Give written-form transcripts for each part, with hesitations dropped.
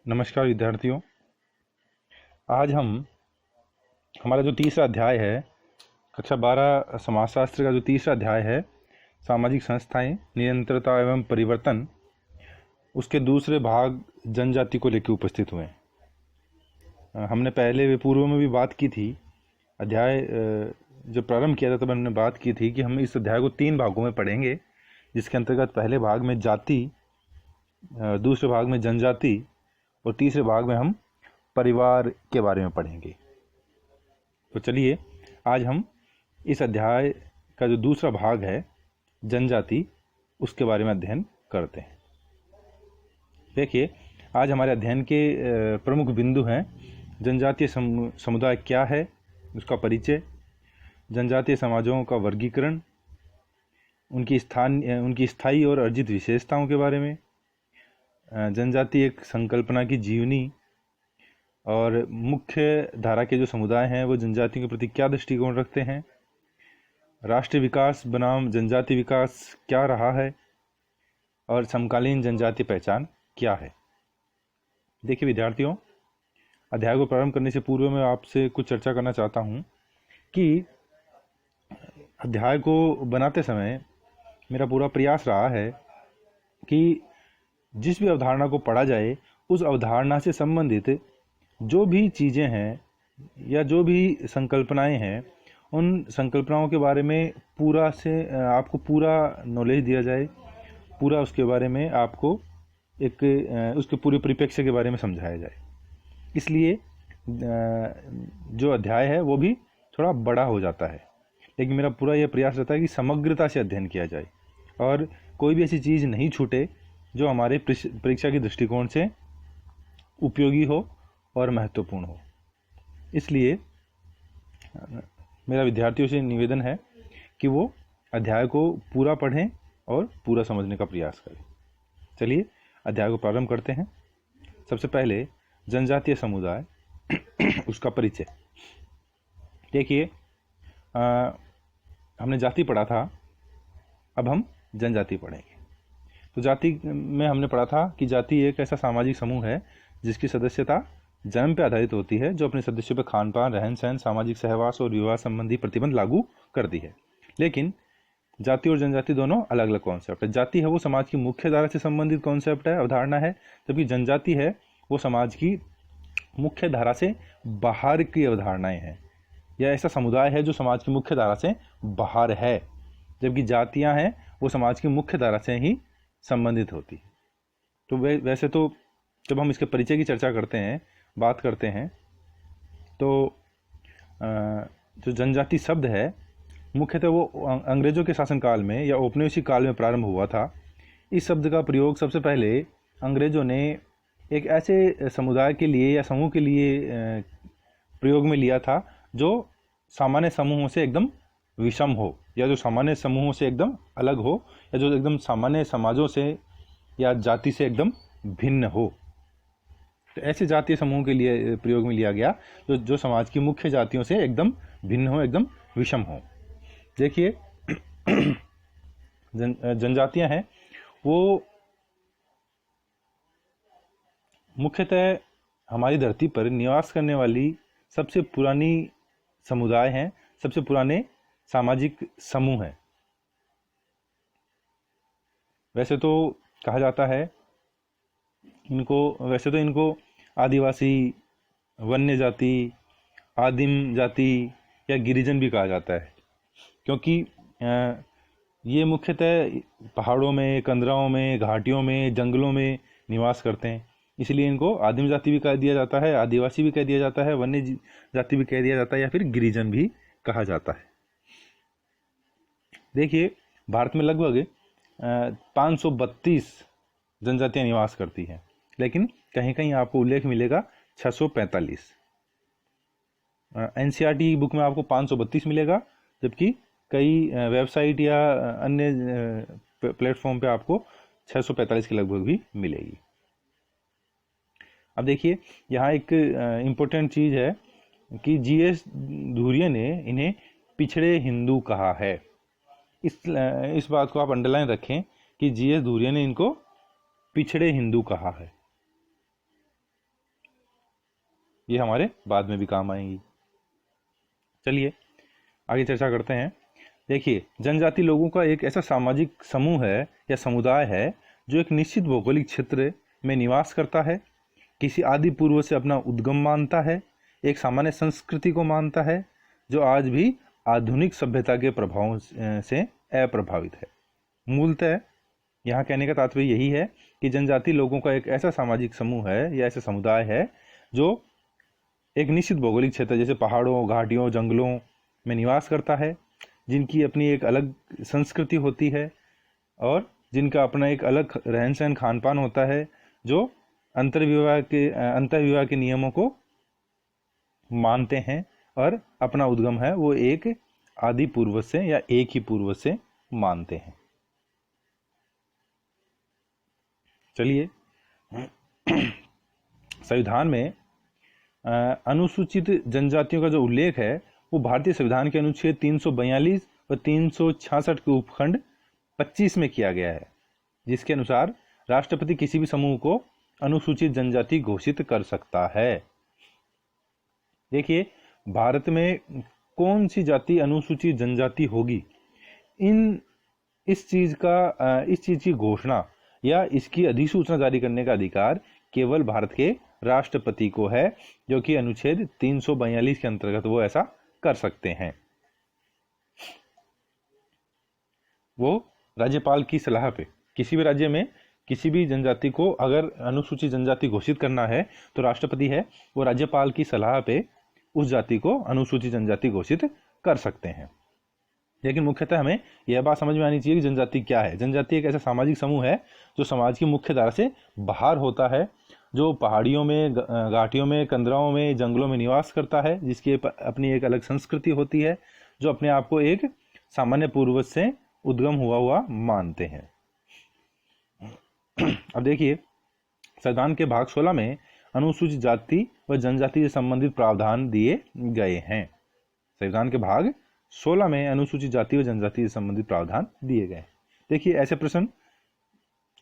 नमस्कार विद्यार्थियों। आज हम हमारा जो तीसरा अध्याय है कक्षा 12 समाजशास्त्र का जो तीसरा अध्याय है सामाजिक संस्थाएं, निरंतरता एवं परिवर्तन, उसके दूसरे भाग जनजाति को लेकर उपस्थित हुए हैं। हमने पहले पूर्व में भी बात की थी। अध्याय जब प्रारंभ किया था तब हमने बात की थी कि हम इस अध्याय को 3 भागों में पढ़ेंगे, जिसके अंतर्गत पहले भाग में जाति, दूसरे भाग में जनजाति और तीसरे भाग में हम परिवार के बारे में पढ़ेंगे। तो चलिए आज हम इस अध्याय का जो दूसरा भाग है जनजाति, उसके बारे में अध्ययन करते हैं। देखिए, आज हमारे अध्ययन के प्रमुख बिंदु हैं जनजातीय समुदाय क्या है, उसका परिचय, जनजातीय समाजों का वर्गीकरण, उनकी स्थायी और अर्जित विशेषताओं के बारे में, जनजाति एक संकल्पना की जीवनी और मुख्य धारा के जो समुदाय हैं वो जनजाति के प्रति क्या दृष्टिकोण रखते हैं, राष्ट्रीय विकास बनाम जनजाति विकास क्या रहा है और समकालीन जनजातीय पहचान क्या है। देखिए विद्यार्थियों, अध्याय को प्रारंभ करने से पूर्व मैं आपसे कुछ चर्चा करना चाहता हूँ कि अध्याय को बनाते समय मेरा पूरा प्रयास रहा है कि जिस भी अवधारणा को पढ़ा जाए उस अवधारणा से संबंधित जो भी चीज़ें हैं या जो भी संकल्पनाएं हैं, उन संकल्पनाओं के बारे में आपको पूरा नॉलेज दिया जाए, पूरा उसके बारे में आपको उसके पूरे परिप्रेक्ष्य के बारे में समझाया जाए। इसलिए जो अध्याय है वो भी थोड़ा बड़ा हो जाता है, लेकिन मेरा पूरा यह प्रयास रहता है कि समग्रता से अध्ययन किया जाए और कोई भी ऐसी चीज़ नहीं छूटे जो हमारे परीक्षा के दृष्टिकोण से उपयोगी हो और महत्वपूर्ण हो। इसलिए मेरा विद्यार्थियों से निवेदन है कि वो अध्याय को पूरा पढ़ें और पूरा समझने का प्रयास करें। चलिए अध्याय को प्रारंभ करते हैं। सबसे पहले जनजातीय समुदाय उसका परिचय। देखिए, हमने जाति पढ़ा था, अब हम जनजाति पढ़ेंगे। तो जाति में हमने पढ़ा था कि जाति एक ऐसा सामाजिक समूह है जिसकी सदस्यता जन्म पर आधारित होती है, जो अपने सदस्यों पर खान पान, रहन सहन, सामाजिक सहवास और विवाह संबंधी प्रतिबंध लागू करती है। लेकिन जाति और जनजाति दोनों अलग अलग कॉन्सेप्ट है। जाति है वो समाज की मुख्य धारा से संबंधित कॉन्सेप्ट है, अवधारणा है, जबकि जनजाति है वो समाज की मुख्य धारा से बाहर की अवधारणाएं हैं, या ऐसा समुदाय है जो समाज की मुख्य धारा से बाहर है, जबकि जातियां हैं वो समाज की मुख्य धारा से ही संबंधित होती। तो वैसे तो जब हम इसके परिचय की चर्चा करते हैं, बात करते हैं, तो जो जनजाति शब्द है मुख्यतः वो अंग्रेजों के शासनकाल में या औपनिवेशिक काल में प्रारंभ हुआ था। इस शब्द का प्रयोग सबसे पहले अंग्रेजों ने एक ऐसे समुदाय के लिए या समूह के लिए प्रयोग में लिया था जो सामान्य समूहों से एकदम विषम हो, या जो सामान्य समूहों से एकदम अलग हो, या जो एकदम सामान्य समाजों से या जाति से एकदम भिन्न हो। तो ऐसे जातीय समूह के लिए प्रयोग में लिया गया जो समाज की मुख्य जातियों से एकदम भिन्न हो, एकदम विषम हो। देखिए जनजातियां हैं वो मुख्यतः हमारी धरती पर निवास करने वाली सबसे पुरानी समुदाय हैं, सबसे पुराने सामाजिक समूह हैं। वैसे तो कहा जाता है इनको आदिवासी, वन्य जाति, आदिम जाति या गिरिजन भी कहा जाता है, क्योंकि ये मुख्यतः पहाड़ों में, कंदराओं में, घाटियों में, जंगलों में निवास करते हैं। इसलिए इनको आदिम जाति भी कह दिया जाता है, आदिवासी भी कह दिया जाता है, वन्य जाति भी कह दिया जाता है, या फिर गिरिजन भी कहा जाता है। देखिए, भारत में लगभग 532 जनजातियां निवास करती हैं, लेकिन कहीं कहीं आपको उल्लेख मिलेगा 645। एनसीईआरटी बुक में आपको 532 मिलेगा, जबकि कई वेबसाइट या अन्य प्लेटफॉर्म पे आपको 645 के लगभग भी मिलेगी। अब देखिए, यहाँ एक इम्पोर्टेंट चीज़ है कि जीएस धुरिया ने इन्हें पिछड़े हिंदू कहा है। इस बात को आप अंडरलाइन रखें कि जीएस धुरिया ने इनको पिछड़े हिंदू कहा है। ये हमारे बाद में भी काम आएंगी। चलिए आगे चर्चा करते हैं। देखिए, जनजाति लोगों का एक ऐसा सामाजिक समूह है या समुदाय है जो एक निश्चित भौगोलिक क्षेत्र में निवास करता है, किसी आदि पूर्व से अपना उद्गम मानता है, एक सामान्य संस्कृति को मानता है जो आज भी आधुनिक सभ्यता के प्रभावों से अप्रभावित है। मूलतः यहाँ कहने का तात्पर्य यही है कि जनजाति लोगों का एक ऐसा सामाजिक समूह है या ऐसा समुदाय है जो एक निश्चित भौगोलिक क्षेत्र जैसे पहाड़ों, घाटियों, जंगलों में निवास करता है, जिनकी अपनी एक अलग संस्कृति होती है और जिनका अपना एक अलग रहन सहन खान पान होता है, जो अंतर्विवाह के नियमों को मानते हैं और अपना उद्गम है वो एक आदि पूर्वज से या एक ही पूर्वज से मानते हैं। चलिए, संविधान में अनुसूचित जनजातियों का जो उल्लेख है वो भारतीय संविधान के अनुच्छेद 342 व 366 के उपखंड 25 में किया गया है, जिसके अनुसार राष्ट्रपति किसी भी समूह को अनुसूचित जनजाति घोषित कर सकता है। देखिए, भारत में कौन सी जाति अनुसूचित जनजाति होगी, इस चीज की घोषणा या इसकी अधिसूचना जारी करने का अधिकार केवल भारत के राष्ट्रपति को है, जो कि अनुच्छेद 342 के अंतर्गत वो ऐसा कर सकते हैं। वो राज्यपाल की सलाह पे किसी भी राज्य में किसी भी जनजाति को अगर अनुसूचित जनजाति घोषित करना है तो राष्ट्रपति है वो राज्यपाल की सलाह पे उस जाति को अनुसूचित जनजाति घोषित कर सकते हैं। लेकिन मुख्यतः हमें यह बात समझ में आनी चाहिए कि जनजाति क्या है। जनजाति एक ऐसा सामाजिक समूह है जो समाज की मुख्य धारा से बाहर होता है, जो पहाड़ियों में, घाटियों में, कंदराओं में, जंगलों में निवास करता है, जिसकी अपनी एक अलग संस्कृति होती है, जो अपने आप को एक सामान्य पूर्वज से उद्गम हुआ मानते हैं। अब देखिए, संविधान के भाग 16 में अनुसूचित जाति व जनजाति से संबंधित प्रावधान दिए गए हैं। संविधान के भाग 16 में अनुसूचित जाति व जनजाति से संबंधित प्रावधान दिए गए। देखिए, ऐसे प्रश्न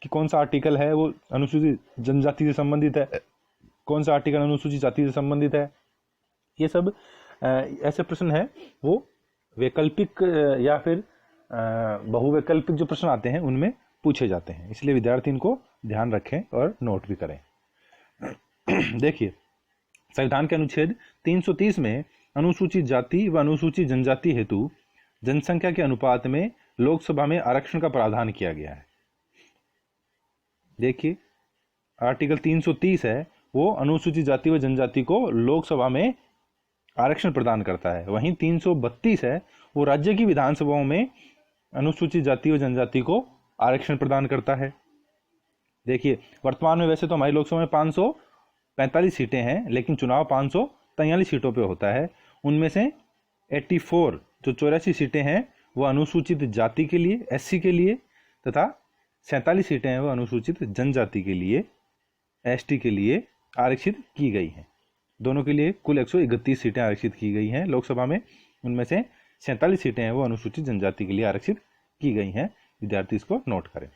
कि कौन सा आर्टिकल है वो अनुसूचित जनजाति से संबंधित है, कौन सा आर्टिकल अनुसूचित जाति से संबंधित है, ये सब ऐसे प्रश्न है वो वैकल्पिक या फिर बहुवैकल्पिक जो प्रश्न आते हैं उनमें पूछे जाते हैं, इसलिए विद्यार्थी इनको ध्यान रखें और नोट भी करें। देखिए, संविधान के अनुच्छेद 330 में अनुसूचित जाति व अनुसूचित जनजाति हेतु जनसंख्या के अनुपात में लोकसभा में आरक्षण का प्रावधान किया गया है। देखिए, आर्टिकल 330 है वो अनुसूचित जाति व जनजाति को लोकसभा में आरक्षण प्रदान करता है। वहीं 332 है वो राज्य की विधानसभाओं में अनुसूचित जाति व जनजाति को आरक्षण प्रदान करता है। देखिए, वर्तमान में वैसे तो हमारी लोकसभा में 545 सीटें हैं, लेकिन चुनाव 543 सीटों पे होता है। उनमें से 84 जो 84 सीटें हैं वो अनुसूचित जाति के लिए, एससी के लिए, तथा 47 सीटें हैं वो अनुसूचित जनजाति के लिए, एसटी के लिए आरक्षित की गई हैं। दोनों के लिए कुल 131 सीटें आरक्षित की गई हैं लोकसभा में। उनमें से 47 सीटें हैं वो अनुसूचित जनजाति के लिए आरक्षित की गई हैं। विद्यार्थी इसको नोट करें।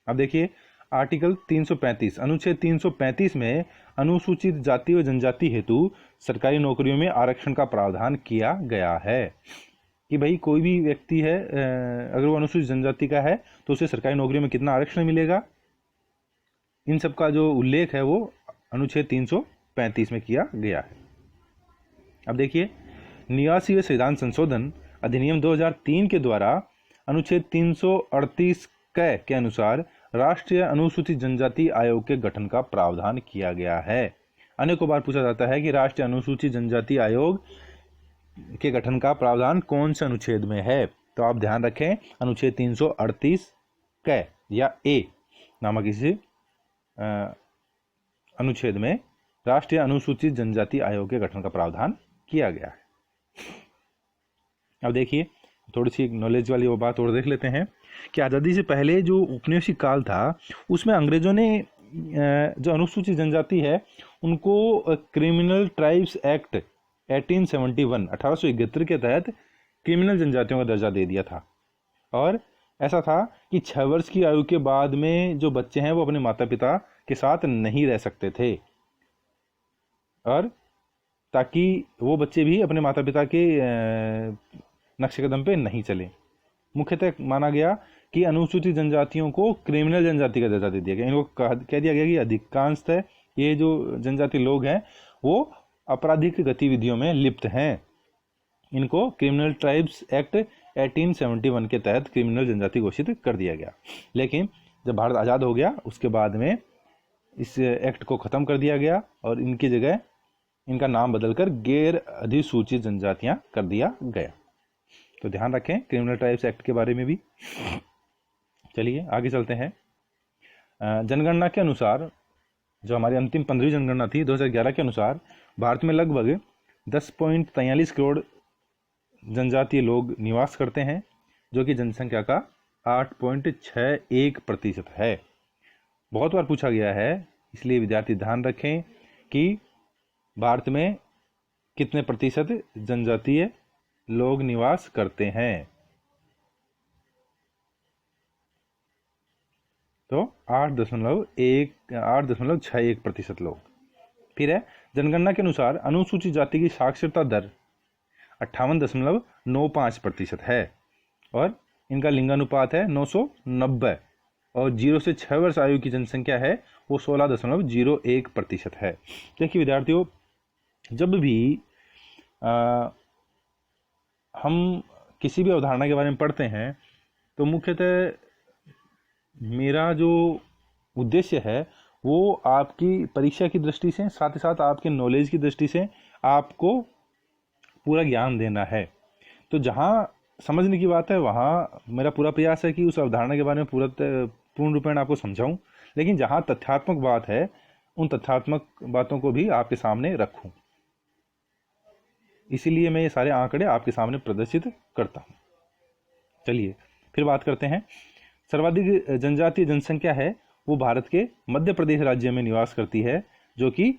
अब देखिए, आर्टिकल 335 अनुच्छेद 335 में अनुसूचित जाति व जनजाति हेतु सरकारी नौकरियों में आरक्षण का प्रावधान किया गया है कि भाई कोई भी व्यक्ति है अगर वो अनुसूचित जनजाति का है तो उसे सरकारी नौकरियों में कितना आरक्षण मिलेगा, इन सब का जो उल्लेख है वो अनुच्छेद 335 में किया गया है। अब देखिए, निवासी व संविधान संशोधन अधिनियम 2003 के द्वारा अनुच्छेद 338 के अनुसार राष्ट्रीय अनुसूचित जनजाति आयोग के गठन का प्रावधान किया गया है। अनेकों बार पूछा जाता है कि राष्ट्रीय अनुसूचित जनजाति आयोग के गठन का प्रावधान कौन से अनुच्छेद में है, तो आप ध्यान रखें अनुच्छेद 338 क या ए नामक इसी अनुच्छेद में राष्ट्रीय अनुसूचित जनजाति आयोग के गठन का प्रावधान किया गया है। अब देखिए, थोड़ी सी नॉलेज वाली वो बात और देख लेते हैं कि आज़ादी से पहले जो औपनिवेशिक काल था उसमें अंग्रेजों ने जो अनुसूचित जनजाति है उनको क्रिमिनल ट्राइब्स एक्ट 1871 के तहत क्रिमिनल जनजातियों का दर्जा दे दिया था। और ऐसा था कि 6 वर्ष की आयु के बाद में जो बच्चे हैं वो अपने माता पिता के साथ नहीं रह सकते थे। और ताकि वो बच्चे भी अपने माता पिता के नक्शे कदम पे नहीं चले। मुख्यतः माना गया कि अनुसूचित जनजातियों को क्रिमिनल जनजाति का दर्जा दे दिया गया। इनको कह दिया गया कि अधिकांशतः ये जो जनजाति लोग हैं वो आपराधिक गतिविधियों में लिप्त हैं। इनको क्रिमिनल ट्राइब्स एक्ट 1871 के तहत क्रिमिनल जनजाति घोषित कर दिया गया। लेकिन जब भारत आज़ाद हो गया उसके बाद में इस एक्ट को ख़त्म कर दिया गया और इनकी जगह इनका नाम बदलकर गैर अधिसूचित जनजातियां कर दिया गया। तो ध्यान रखें क्रिमिनल ट्राइब्स एक्ट के बारे में भी। चलिए आगे चलते हैं। जनगणना के अनुसार, जो हमारी अंतिम 15वीं जनगणना थी 2011 के अनुसार, भारत में लगभग 10.43 करोड़ जनजातीय लोग निवास करते हैं, जो कि जनसंख्या का 8.61% है। बहुत बार पूछा गया है, इसलिए विद्यार्थी ध्यान रखें कि भारत में कितने प्रतिशत जनजातीय लोग निवास करते हैं। तो 8.61% लोग। फिर है जनगणना के अनुसार अनुसूचित जाति की साक्षरता दर 58.95% है और इनका लिंगानुपात है 990 और 0 से 6 वर्ष आयु की जनसंख्या है वो 16.01% है। देखिए विद्यार्थियों, जब भी हम किसी भी अवधारणा के बारे में पढ़ते हैं तो मुख्यतः मेरा जो उद्देश्य है वो आपकी परीक्षा की दृष्टि से, साथ ही साथ आपके नॉलेज की दृष्टि से आपको पूरा ज्ञान देना है। तो जहाँ समझने की बात है वहाँ मेरा पूरा प्रयास है कि उस अवधारणा के बारे में पूर्ण रूपेण आपको समझाऊं, लेकिन जहाँ तथ्यात्मक बात है उन तथ्यात्मक बातों को भी आपके सामने रखूं। इसीलिए मैं ये सारे आंकड़े आपके सामने प्रदर्शित करता हूं। चलिए फिर बात करते हैं। सर्वाधिक जनजातीय जनसंख्या है वो भारत के मध्य प्रदेश राज्य में निवास करती है, जो कि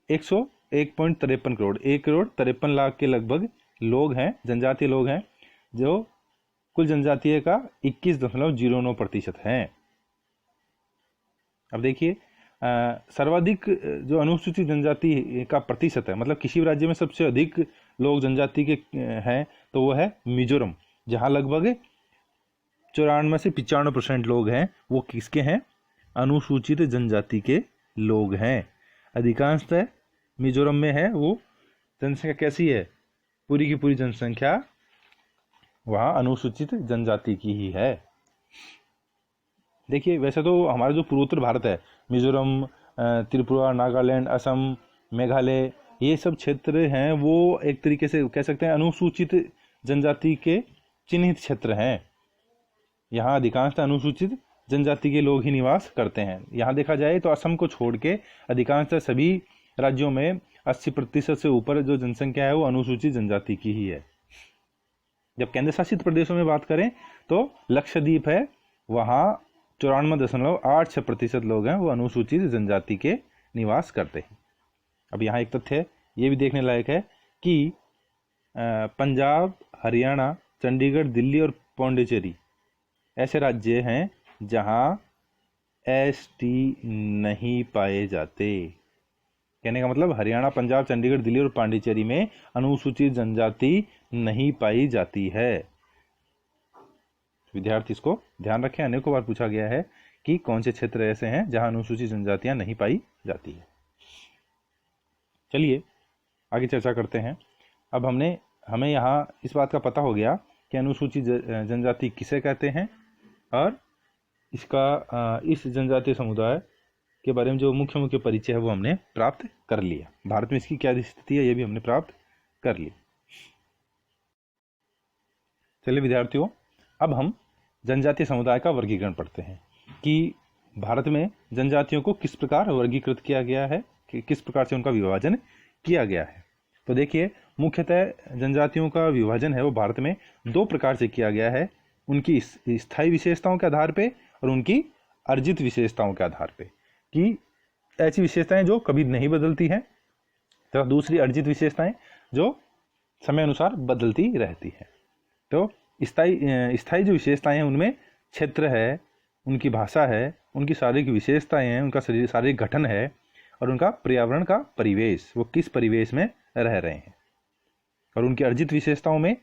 101.53 करोड़ 1,53,00,000 के लगभग लोग हैं, जनजातीय लोग हैं, जो कुल जनजातीय का 21.09% हैं। अब देखिए सर्वाधिक जो अनुसूचित जनजाति का प्रतिशत है, मतलब किसी भी राज्य में सबसे अधिक लोग जनजाति के हैं तो वो है मिजोरम, जहाँ लगभग 94 से 95% लोग हैं वो किसके हैं? अनुसूचित जनजाति के लोग हैं। अधिकांशतः मिजोरम में है वो जनसंख्या कैसी है? पूरी की पूरी जनसंख्या वहाँ अनुसूचित जनजाति की ही है। देखिए वैसे तो हमारा जो पूर्वोत्तर भारत है, मिजोरम, त्रिपुरा, नागालैंड, असम, मेघालय, ये सब क्षेत्र हैं वो एक तरीके से कह सकते हैं अनुसूचित जनजाति के चिन्हित क्षेत्र हैं। यहाँ अधिकांशतः अनुसूचित जनजाति के लोग ही निवास करते हैं। यहाँ देखा जाए तो असम को छोड़ के अधिकांशतः सभी राज्यों में 80% से ऊपर जो जनसंख्या है वो अनुसूचित जनजाति की ही है। जब केंद्र शासित प्रदेशों में बात करें तो लक्षद्वीप है, वहाँ 94.86% लोग हैं वो अनुसूचित जनजाति के निवास करते हैं। अब यहाँ एक तथ्य है, ये भी देखने लायक है कि पंजाब, हरियाणा, चंडीगढ़, दिल्ली और पौंडीचेरी ऐसे राज्य हैं जहाँ एसटी नहीं पाए जाते। कहने का मतलब हरियाणा, पंजाब, चंडीगढ़, दिल्ली और पांडिचेरी में अनुसूचित जनजाति नहीं पाई जाती है। विद्यार्थी इसको ध्यान रखें, अनेकों बार पूछा गया है कि कौन से क्षेत्र ऐसे हैं जहां अनुसूचित जनजातियां नहीं पाई जाती है। चलिए आगे चर्चा करते हैं। अब हमें यहाँ इस बात का पता हो गया कि अनुसूचित जनजाति किसे कहते हैं और इस जनजातीय समुदाय के बारे में जो मुख्य परिचय है वो हमने प्राप्त कर लिया। भारत में इसकी क्या स्थिति है ये भी हमने प्राप्त कर ली। चलिए विद्यार्थियों, अब हम जनजातीय समुदाय का वर्गीकरण पढ़ते हैं कि भारत में जनजातियों को किस प्रकार वर्गीकृत किया गया है, कि किस प्रकार से उनका विभाजन किया गया है। तो देखिए मुख्यतः जनजातियों का विभाजन है वो भारत में दो प्रकार से किया गया है, उनकी स्थायी विशेषताओं के आधार पे और उनकी अर्जित विशेषताओं के आधार पे, कि ऐसी विशेषताएं जो कभी नहीं बदलती हैं तथा दूसरी अर्जित विशेषताएं जो समय अनुसार बदलती रहती हैं। तो स्थायी जो विशेषताएं हैं उनमें क्षेत्र है, उनकी भाषा है, उनकी शारीरिक विशेषताएं हैं, उनका शारीरिक गठन है और उनका पर्यावरण का परिवेश, वो किस परिवेश में रह रहे हैं, और उनकी अर्जित विशेषताओं में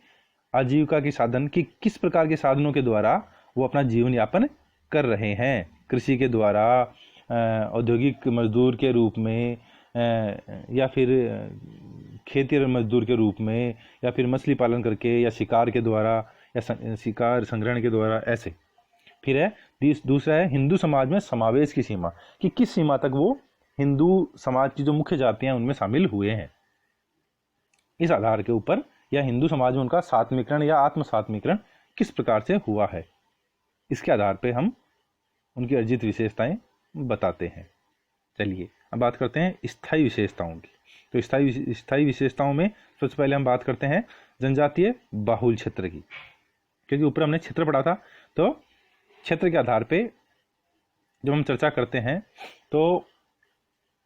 आजीविका के साधन की किस प्रकार के साधनों के द्वारा वो अपना जीवन यापन कर रहे हैं। कृषि के द्वारा, औद्योगिक मजदूर के रूप में, या फिर खेती मजदूर के रूप में, या फिर मछली पालन करके, या शिकार के द्वारा, या शिकार संग्रहण के द्वारा, ऐसे। फिर है दूसरा है हिंदू समाज में समावेश की सीमा, कि किस सीमा तक वो हिंदू समाज की जो मुख्य जातियां उनमें शामिल हुए हैं। इस आधार के ऊपर या हिंदू समाज में उनका सात्मीकरण या आत्म सात्मीकरण किस प्रकार से हुआ है, इसके आधार पर हम उनकी अर्जित विशेषताएं बताते हैं। चलिए अब बात करते हैं स्थायी विशेषताओं की। तो स्थायी विशेषताओं में सबसे पहले हम बात करते हैं जनजातीय बाहुल क्षेत्र की, क्योंकि ऊपर हमने क्षेत्र पढ़ा था। तो क्षेत्र के आधार पे जब हम चर्चा करते हैं तो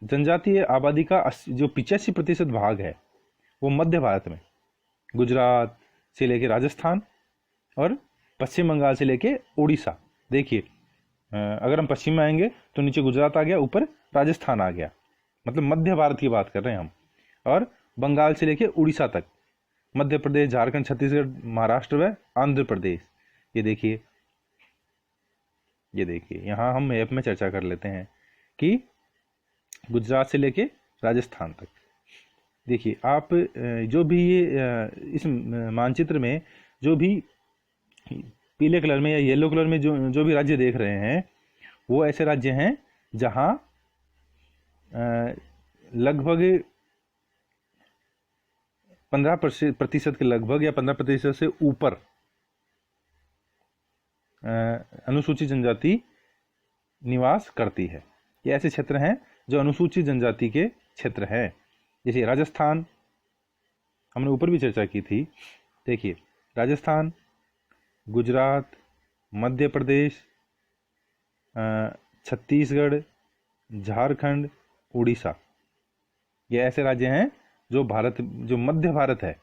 जनजातीय आबादी का जो 85% भाग है वो मध्य भारत में, गुजरात से लेके राजस्थान और पश्चिम बंगाल से लेके उड़ीसा। देखिए अगर हम पश्चिम में आएंगे तो नीचे गुजरात आ गया, ऊपर राजस्थान आ गया, मतलब मध्य भारत की बात कर रहे हैं हम। और बंगाल से लेके उड़ीसा तक, मध्य प्रदेश, झारखंड, छत्तीसगढ़, महाराष्ट्र व आंध्र प्रदेश। ये देखिए यहाँ हम मैप में चर्चा कर लेते हैं कि गुजरात से लेके राजस्थान तक। देखिए आप जो भी ये इस मानचित्र में जो भी पीले कलर में या येलो कलर में जो भी राज्य देख रहे हैं वो ऐसे राज्य हैं जहाँ लगभग 15% के लगभग या 15% से ऊपर अनुसूचित जनजाति निवास करती है। ये ऐसे क्षेत्र हैं जो अनुसूचित जनजाति के क्षेत्र हैं। जैसे राजस्थान, हमने ऊपर भी चर्चा की थी। देखिए राजस्थान, गुजरात, मध्य प्रदेश, छत्तीसगढ़, झारखंड, उड़ीसा, ये ऐसे राज्य हैं जो मध्य भारत है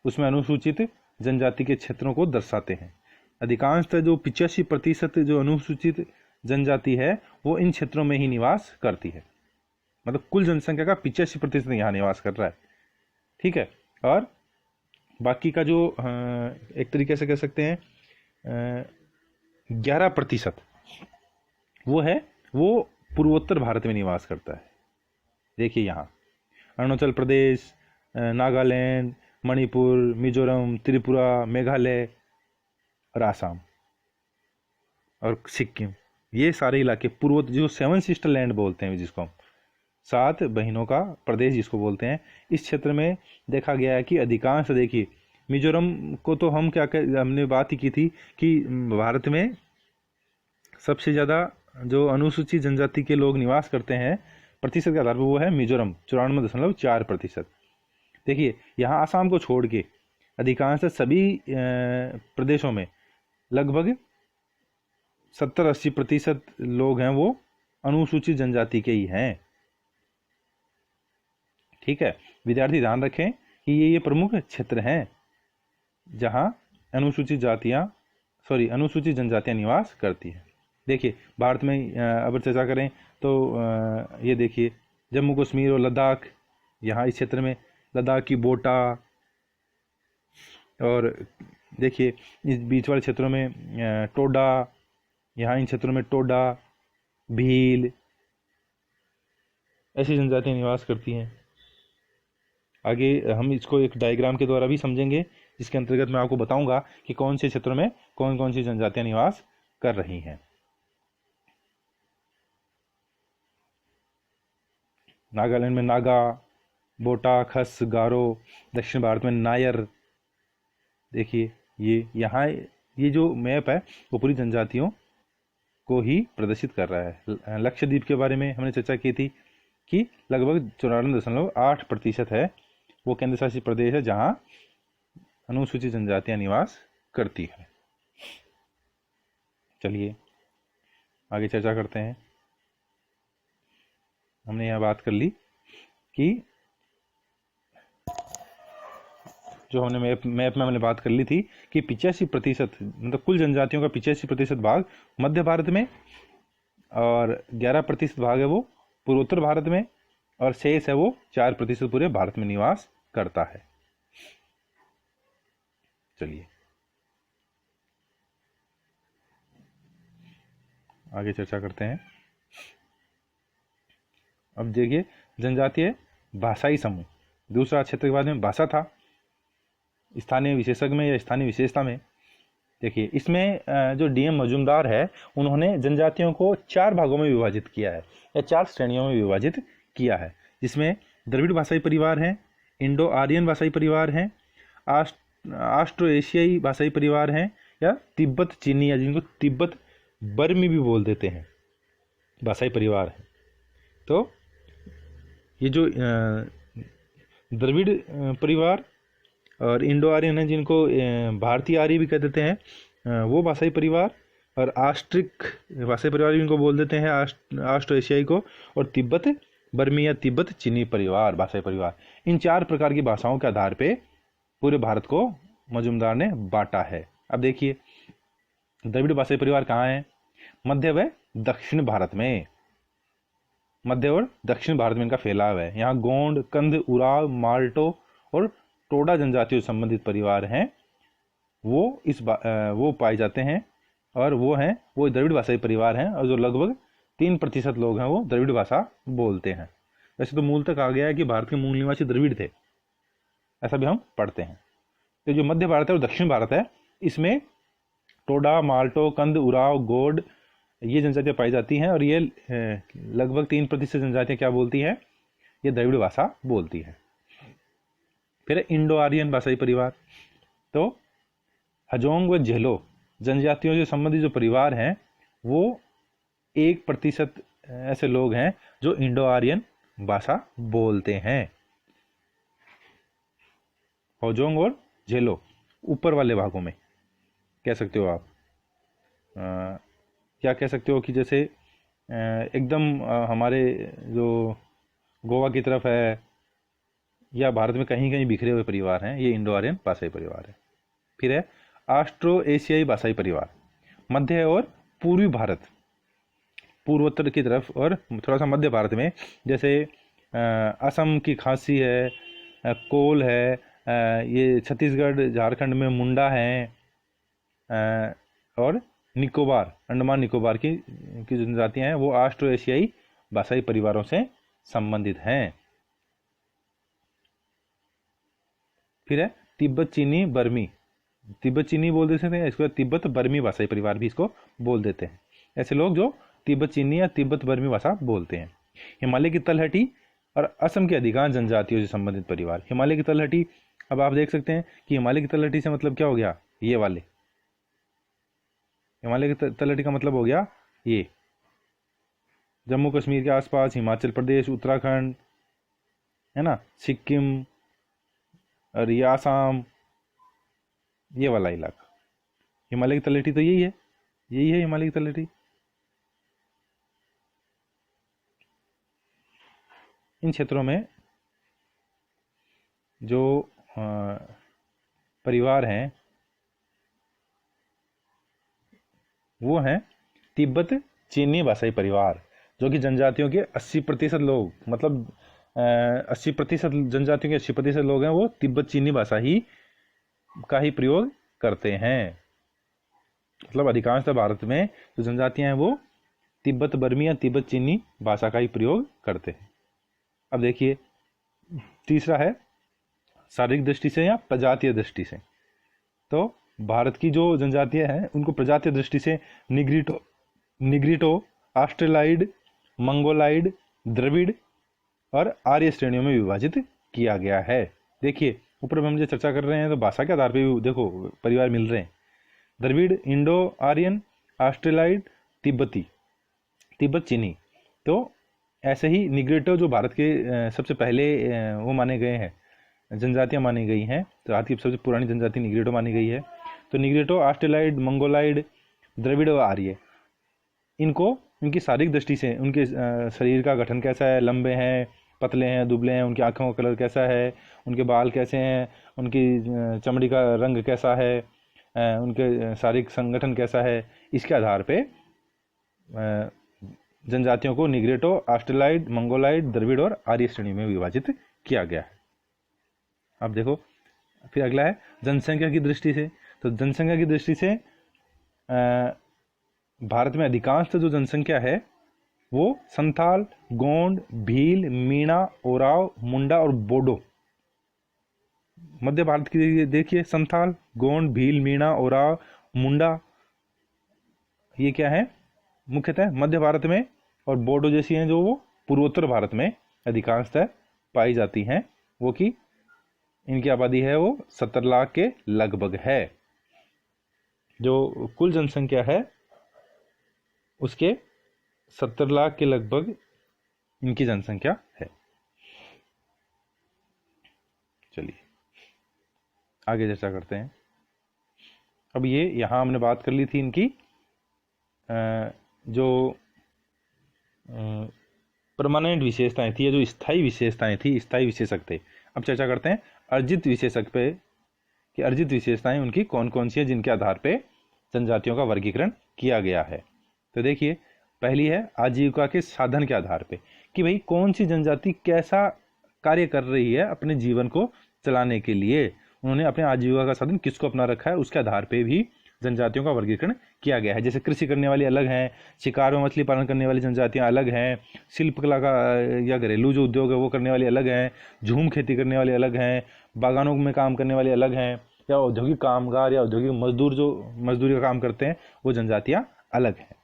उसमें अनुसूचित जनजाति के क्षेत्रों को दर्शाते हैं। अधिकांशतः जो 85% जो अनुसूचित जनजाति है वो इन क्षेत्रों में ही निवास करती है, मतलब कुल जनसंख्या का 85% यहाँ निवास कर रहा है। ठीक है, और बाकी का जो एक तरीके से कह सकते हैं 11% वो पूर्वोत्तर भारत में निवास करता है। देखिए यहाँ अरुणाचल प्रदेश, नागालैंड, मणिपुर, मिजोरम, त्रिपुरा, मेघालय और आसाम और सिक्किम, ये सारे इलाके पूर्वोत्तर, जो 7 सिस्टर लैंड बोलते हैं, जिसको हम 7 बहनों का प्रदेश जिसको बोलते हैं, इस क्षेत्र में देखा गया है कि अधिकांश, देखिए मिजोरम को तो हमने बात ही की थी कि भारत में सबसे ज़्यादा जो अनुसूचित जनजाति के लोग निवास करते हैं प्रतिशत के आधार पर, वो है मिजोरम 94.4%। देखिए यहाँ आसाम को छोड़ के अधिकांश सभी प्रदेशों में लगभग 70-80% लोग हैं वो अनुसूचित जनजाति के ही हैं। ठीक है, विद्यार्थी ध्यान रखें कि ये प्रमुख क्षेत्र हैं जहां अनुसूचित जनजातियां निवास करती हैं। देखिए भारत में अगर चर्चा करें तो ये देखिए जम्मू कश्मीर और लद्दाख, यहाँ इस क्षेत्र में लद्दाख की बोटा, और देखिए इस बीच वाले क्षेत्रों में टोडा, यहाँ इन क्षेत्रों में टोडा, भील, ऐसी जनजातियां निवास करती हैं। आगे हम इसको एक डायग्राम के द्वारा भी समझेंगे, जिसके अंतर्गत मैं आपको बताऊंगा कि कौन से क्षेत्रों में कौन कौन सी जनजातियां निवास कर रही हैं। नागालैंड में नागा, बोटा, खस, गारो, दक्षिण भारत में नायर। देखिए ये यहाँ ये जो मैप है वो पूरी जनजातियों को ही प्रदर्शित कर रहा है। लक्षद्वीप के बारे में हमने चर्चा की थी कि लगभग 94.8% है वो केंद्र शासित प्रदेश है जहाँ अनुसूचित जनजातियां निवास करती है। चलिए आगे चर्चा करते हैं। हमने यहाँ बात कर ली कि जो हमने मैप में हमने बात कर ली थी कि 85% मतलब कुल जनजातियों का 85% भाग मध्य भारत में और 11% भाग है वो पूर्वोत्तर भारत में, और शेष है वो 4% पूरे भारत में निवास करता है। चलिए आगे चर्चा करते हैं। अब देखिए, जनजातीय भाषाई समूह, दूसरा क्षेत्र के बाद में भाषा था, स्थानीय विशेषज्ञ में या स्थानीय विशेषता में। देखिए, इसमें जो डीएम मजूमदार है, उन्होंने जनजातियों को 4 भागों में विभाजित किया है या 4 श्रेणियों में विभाजित किया है, जिसमें द्रविड़ भाषाई परिवार हैं, इंडो आर्यन भाषाई परिवार हैं, ऑस्ट्रो एशियाई भाषाई परिवार हैं, या तिब्बत चीनी, या जिनको तिब्बत बर्मी भी बोल देते हैं, भाषाई परिवार है। तो ये जो द्रविड़ परिवार और इंडो आर्यन है, जिनको भारतीय आर्य भी कह देते हैं, वो भाषाई परिवार, और ऑस्ट्रिक भाषाई परिवार भी इनको बोल देते हैं, ऑस्ट्रो एशियाई को, और तिब्बत बर्मी या तिब्बत चीनी परिवार, भाषाई परिवार। इन 4 प्रकार की भाषाओं के आधार पे पूरे भारत को मजूमदार ने बांटा है। अब देखिए, द्रविड़ भाषाई परिवार कहाँ है? मध्य व दक्षिण भारत में, मध्य और दक्षिण भारत में इनका फैलाव है। यहाँ गोंड, कंध, उराव, माल्टो और टोडा जनजातियों से संबंधित परिवार हैं, वो पाए जाते हैं, और वो द्रविड़ भाषाई परिवार हैं, और जो लगभग 3% लोग हैं वो द्रविड़ भाषा बोलते हैं। वैसे तो मूल तक आ गया है कि भारत के मूल निवासी द्रविड़ थे, ऐसा भी हम पढ़ते हैं। तो जो मध्य भारत है और दक्षिण भारत है, इसमें टोडा, माल्टो, कंद, उराव, गोड, ये जनजातियाँ पाई जाती हैं, और ये लगभग 3% जनजातियाँ क्या बोलती हैं? ये द्रविड़ भाषा बोलती हैं। फिर इंडो आर्यन भाषाई परिवार, तो हजोंग व झेलो जनजातियों से संबंधित जो परिवार हैं, वो 1% ऐसे लोग हैं जो इंडो आर्यन भाषा बोलते हैं। हजोंग और झेलो ऊपर वाले भागों में कह सकते हो आप। क्या कह सकते हो कि जैसे एकदम हमारे जो गोवा की तरफ है, या भारत में कहीं कहीं बिखरे हुए परिवार हैं, ये इंडो आर्यन भाषाई परिवार है। फिर है ऑस्ट्रो एशियाई भाषाई परिवार, मध्य और पूर्वी भारत, पूर्वोत्तर की तरफ और थोड़ा सा मध्य भारत में, जैसे असम की खासी है, कोल है, ये छत्तीसगढ़ झारखंड में मुंडा हैं, और निकोबार, अंडमान निकोबार की जनजातियाँ हैं, वो ऑस्ट्रो एशियाई भाषाई परिवारों से संबंधित हैं। फिर है तिब्बत चीनी बर्मी, तिब्बत चीनी बोल देते हैं, इसको तिब्बत बर्मी भाषाई परिवार भी इसको बोल देते हैं। ऐसे लोग जो तिब्बत चीनी या तिब्बत बर्मी भाषा बोलते हैं। हिमालय की तलहटी और असम की अधिकांश जनजातियों से संबंधित परिवार। हिमालय की तलहटी, अब आप देख सकते हैं कि हिमालय की तलहटी से मतलब क्या हो गया? ये वाले हिमालय की तलहटी का मतलब हो गया ये जम्मू कश्मीर के आसपास, हिमाचल प्रदेश, उत्तराखंड, है ना, सिक्किम और ये आसाम, ये वाला इलाका। हिमालय की तलहटी तो यही है हिमालय की तलहटी। इन क्षेत्रों में जो परिवार हैं वो हैं तिब्बत चीनी भाषाई परिवार, जो कि जनजातियों के 80% लोग, मतलब 80% जनजातियों के 80% लोग हैं वो तिब्बत चीनी भाषा का ही प्रयोग करते हैं। मतलब अधिकांशतः भारत में जो जनजातियां हैं वो तिब्बत बर्मी या तिब्बत चीनी भाषा का ही प्रयोग करते हैं। अब देखिए, तीसरा है शारीरिक दृष्टि से या प्रजातीय दृष्टि से। तो भारत की जो जनजातियां हैं उनको प्रजातीय दृष्टि से निग्रिटो, ऑस्ट्रेलाइड, मंगोलाइड, द्रविड़ और आर्य श्रेणियों में विभाजित किया गया है। देखिए, ऊपर हम जो चर्चा कर रहे हैं तो भाषा के आधार पर भी देखो परिवार मिल रहे हैं। Dravid, Indo Aryan, Australoid, Tibet चीनी। तो ऐसे ही निग्रिटो जो भारत के सबसे पहले वो माने गए हैं, जनजातियां मानी गई हैं, तो भारत की सबसे पुरानी जनजाति निग्रिटो मानी गई है। तो निग्रिटो, ऑस्ट्रेलाइड, मंगोलाइड, द्रविड़ और आर्य, इनकी शारीरिक दृष्टि से उनके शरीर का गठन कैसा है, लंबे हैं, पतले हैं, दुबले हैं, उनकी आँखों का कलर कैसा है, उनके बाल कैसे हैं, उनकी चमड़ी का रंग कैसा है, उनके शारीरिक संगठन कैसा है, इसके आधार पे जनजातियों को निग्रेटो, ऑस्ट्रेलाइड, मंगोलाइड, द्रविड़ और आर्य श्रेणी में विभाजित किया गया है। अब देखो फिर अगला है जनसंख्या की दृष्टि से। तो जनसंख्या की दृष्टि से भारत में अधिकांश जो जनसंख्या है वो संथाल, गोंड, भील, मीणा, ओराव, मुंडा और बोडो। मध्य भारत की देखिए, संथाल, गोंड, भील, मीणा, ओराव, मुंडा, ये क्या है मुख्यतः मध्य भारत में, और बोडो जैसी हैं जो वो पूर्वोत्तर भारत में अधिकांशतः पाई जाती हैं। वो की इनकी आबादी है वो 70 लाख के लगभग है। जो कुल जनसंख्या है उसके 70 लाख के लगभग इनकी जनसंख्या है। चलिए आगे चर्चा करते हैं। अब ये यहाँ हमने बात कर ली थी इनकी जो परमानेंट विशेषताएं थी या जो स्थायी विशेषताएं थी, स्थायी विशेषक थे। अब चर्चा करते हैं अर्जित विशेषक पे कि अर्जित विशेषताएं उनकी कौन कौन सी है जिनके आधार पे जनजातियों का वर्गीकरण किया गया है। तो देखिए पहली है आजीविका के साधन के आधार पे कि भाई कौन सी जनजाति कैसा कार्य कर रही है अपने जीवन को चलाने के लिए, उन्होंने अपने आजीविका का साधन किसको अपना रखा है, उसके आधार पे भी जनजातियों का वर्गीकरण किया गया है। जैसे कृषि करने वाली अलग हैं, शिकार व मछली पालन करने वाली जनजातियां अलग हैं, शिल्पकला का या घरेलू जो उद्योग है वो करने वाली अलग हैं, झूम खेती करने वाले अलग हैं, बागानों में काम करने वाले अलग हैं, या औद्योगिक कामगार या औद्योगिक मजदूर जो मजदूरी का काम करते हैं वो जनजातियां अलग हैं।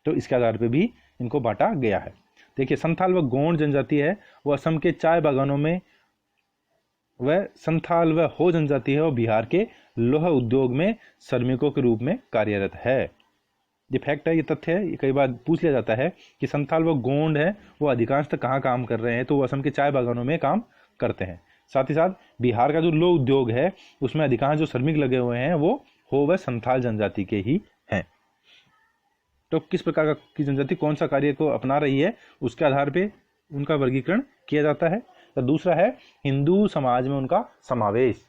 तो इसके आधार पर भी इनको बांटा गया है। देखिए संथाल व गोंड जनजाति है वो असम के चाय बागानों में, वह संथाल व हो जनजाति है वो बिहार के लोहा उद्योग में श्रमिकों के रूप में कार्यरत है। ये फैक्ट है, ये तथ्य है। ये कई बार पूछ लिया जाता है कि संथाल व गोंड है वो अधिकांशतः कहाँ काम कर रहे हैं, तो वो असम के चाय बागानों में काम करते हैं। साथ ही साथ बिहार का जो लोह उद्योग है उसमें अधिकांश जो श्रमिक लगे हुए हैं वो हो वह संथाल जनजाति के ही हैं। तो किस प्रकार की जनजाति कौन सा कार्य को अपना रही है उसके आधार पर उनका वर्गीकरण किया जाता है। तो दूसरा है हिंदू समाज में उनका समावेश,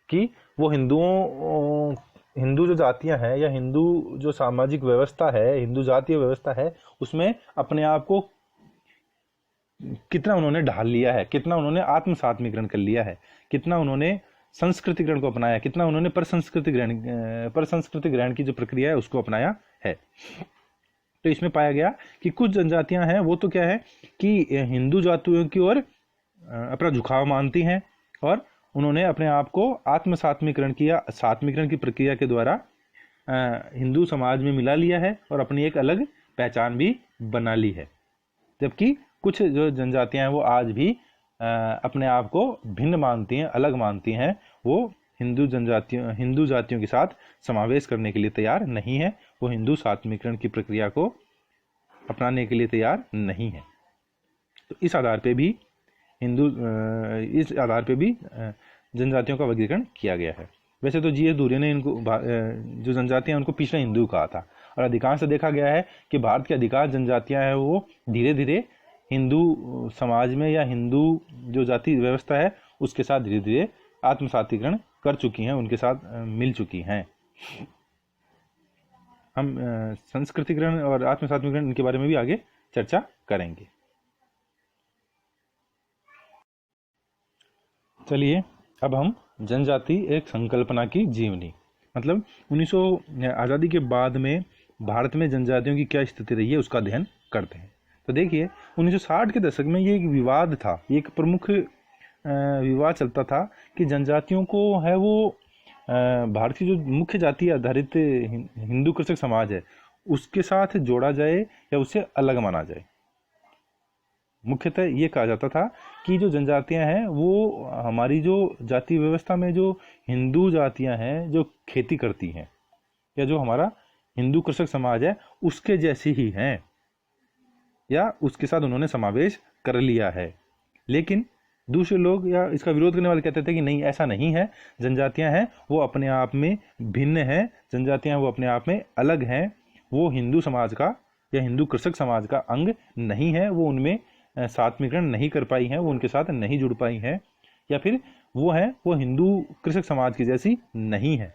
कि वो हिंदू जो जातियां हैं या हिंदू जो सामाजिक व्यवस्था है, हिंदू जातीय व्यवस्था है, उसमें अपने आप को कितना उन्होंने ढाल लिया है, कितना उन्होंने आत्मसात्मीकरण कर लिया है, कितना उन्होंने संस्कृतिकरण को अपनाया, कितना उन्होंने परसंस्कृति ग्रहण की जो प्रक्रिया है उसको अपनाया है। तो इसमें पाया गया कि कुछ जनजातियां हैं वो तो क्या है कि हिंदू जातियों की ओर अपना झुकाव मानती हैं और उन्होंने अपने आप को आत्मसात्मीकरण किया, सात्मीकरण की प्रक्रिया के द्वारा हिंदू समाज में मिला लिया है और अपनी एक अलग पहचान भी बना ली है। जबकि कुछ जो जनजातियां हैं वो आज भी अपने आप को भिन्न मानती हैं, अलग मानती हैं, वो हिंदू जातियों के साथ समावेश करने के लिए तैयार नहीं है, वो हिंदू सात्मीकरण की प्रक्रिया को अपनाने के लिए तैयार नहीं है। तो इस आधार पे भी जनजातियों का वर्गीकरण किया गया है। वैसे तो जी एस धुर्वे ने इनको जो जनजातियां उनको पिछड़ा हिंदू कहा था, और अधिकांश देखा गया है कि भारत की अधिकांश जनजातियां हैं वो धीरे धीरे हिंदू समाज में या हिंदू जो जाति व्यवस्था है उसके साथ धीरे धीरे आत्मसातीकरण कर चुकी हैं, उनके साथ मिल चुकी हैं। हम संस्कृतिकरण और आत्मसातीकरण इनके बारे में भी आगे चर्चा करेंगे। चलिए अब हम जनजाति एक संकल्पना की जीवनी, मतलब 1900 आज़ादी के बाद में भारत में जनजातियों की क्या स्थिति रही है उसका अध्ययन करते हैं। तो देखिए 1960 के दशक में ये एक विवाद था, ये एक प्रमुख विवाद चलता था कि जनजातियों को है वो भारत की जो मुख्य जाति आधारित हिंदू कृषक समाज है उसके साथ जोड़ा जाए या उससे अलग माना जाए। मुख्यतः ये कहा जाता था कि जो जनजातियां हैं वो हमारी जो जाति व्यवस्था में जो हिंदू जातियां हैं जो खेती करती हैं या जो हमारा हिंदू कृषक समाज है उसके जैसी ही हैं, या उसके साथ उन्होंने समावेश कर लिया है। लेकिन दूसरे लोग या इसका विरोध करने वाले कहते थे कि नहीं, ऐसा नहीं है, जनजातियां हैं वो अपने आप में भिन्न हैं, जनजातियां वो अपने आप में अलग हैं, वो हिंदू समाज का या हिंदू कृषक समाज का अंग नहीं है, वो उनमें सात्मीकरण नहीं कर पाई हैं, वो उनके साथ नहीं जुड़ पाई हैं, या फिर वो हिंदू कृषक समाज की जैसी नहीं है।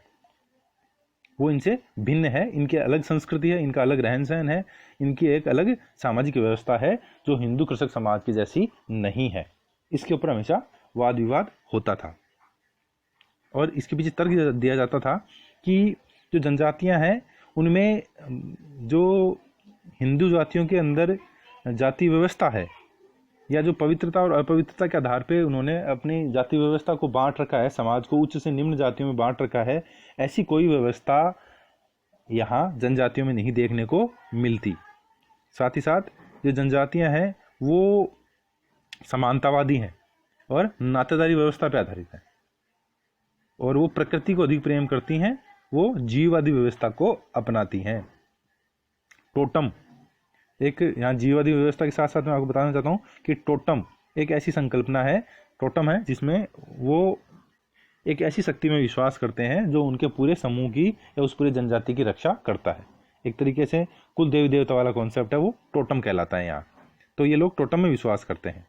वो इनसे भिन्न है, इनकी अलग संस्कृति है, इनका अलग रहन सहन है, इनकी एक अलग सामाजिक व्यवस्था है जो हिंदू कृषक समाज की जैसी नहीं है। इसके ऊपर हमेशा वाद विवाद होता था और इसके पीछे तर्क दिया जाता था कि जो जनजातियां हैं उनमें जो हिंदू जातियों के अंदर जाति व्यवस्था है या जो पवित्रता और अपवित्रता के आधार पे उन्होंने अपनी जाति व्यवस्था को बांट रखा है, समाज को उच्च से निम्न जातियों में बांट रखा है, ऐसी कोई व्यवस्था यहाँ जनजातियों में नहीं देखने को मिलती। साथ ही साथ जो जनजातियाँ हैं वो समानतावादी हैं और नातेदारी व्यवस्था पर आधारित हैं और वो प्रकृति को अधिक प्रेम करती हैं, वो जीववादी व्यवस्था को अपनाती हैं। टोटम एक यहाँ जीववादी व्यवस्था के साथ साथ मैं आपको बताना चाहता हूँ कि टोटम एक ऐसी संकल्पना है, टोटम है जिसमें वो एक ऐसी शक्ति में विश्वास करते हैं जो उनके पूरे समूह की या उस पूरे जनजाति की रक्षा करता है। एक तरीके से कुल देवी देवता वाला कॉन्सेप्ट है, वो टोटम कहलाता है यहाँ। तो ये लोग टोटम में विश्वास करते हैं,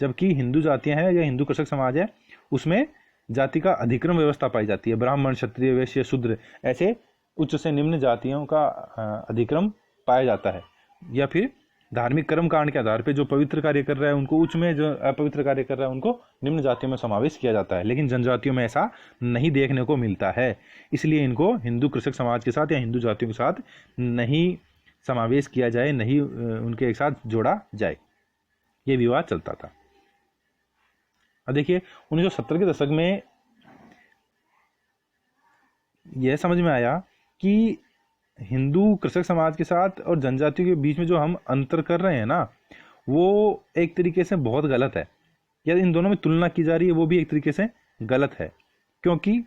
जबकि हिंदू जातियाँ हैं या हिंदू कृषक समाज है उसमें जाति का अधिक्रम व्यवस्था पाई जाती है। ब्राह्मण, क्षत्रिय, वैश्य, शूद्र ऐसे उच्च से निम्न जातियों का अधिक्रम पाया जाता है, या फिर धार्मिक कर्म कांड के आधार पे जो पवित्र कार्य कर रहा है उनको उच्च में, जो अपवित्र कार्य कर रहा है उनको निम्न जातियों में समावेश किया जाता है। लेकिन जनजातियों में ऐसा नहीं देखने को मिलता है, इसलिए इनको हिंदू कृषक समाज के साथ या हिंदू जातियों के साथ नहीं समावेश किया जाए, नहीं उनके एक साथ जोड़ा जाए, ये विवाद चलता था। अब देखिए 1970 के दशक में यह समझ में आया कि हिंदू कृषक समाज के साथ और जनजातियों के बीच में जो हम अंतर कर रहे हैं ना, वो एक तरीके से बहुत गलत है, या इन दोनों में तुलना की जा रही है वो भी एक तरीके से गलत है। क्योंकि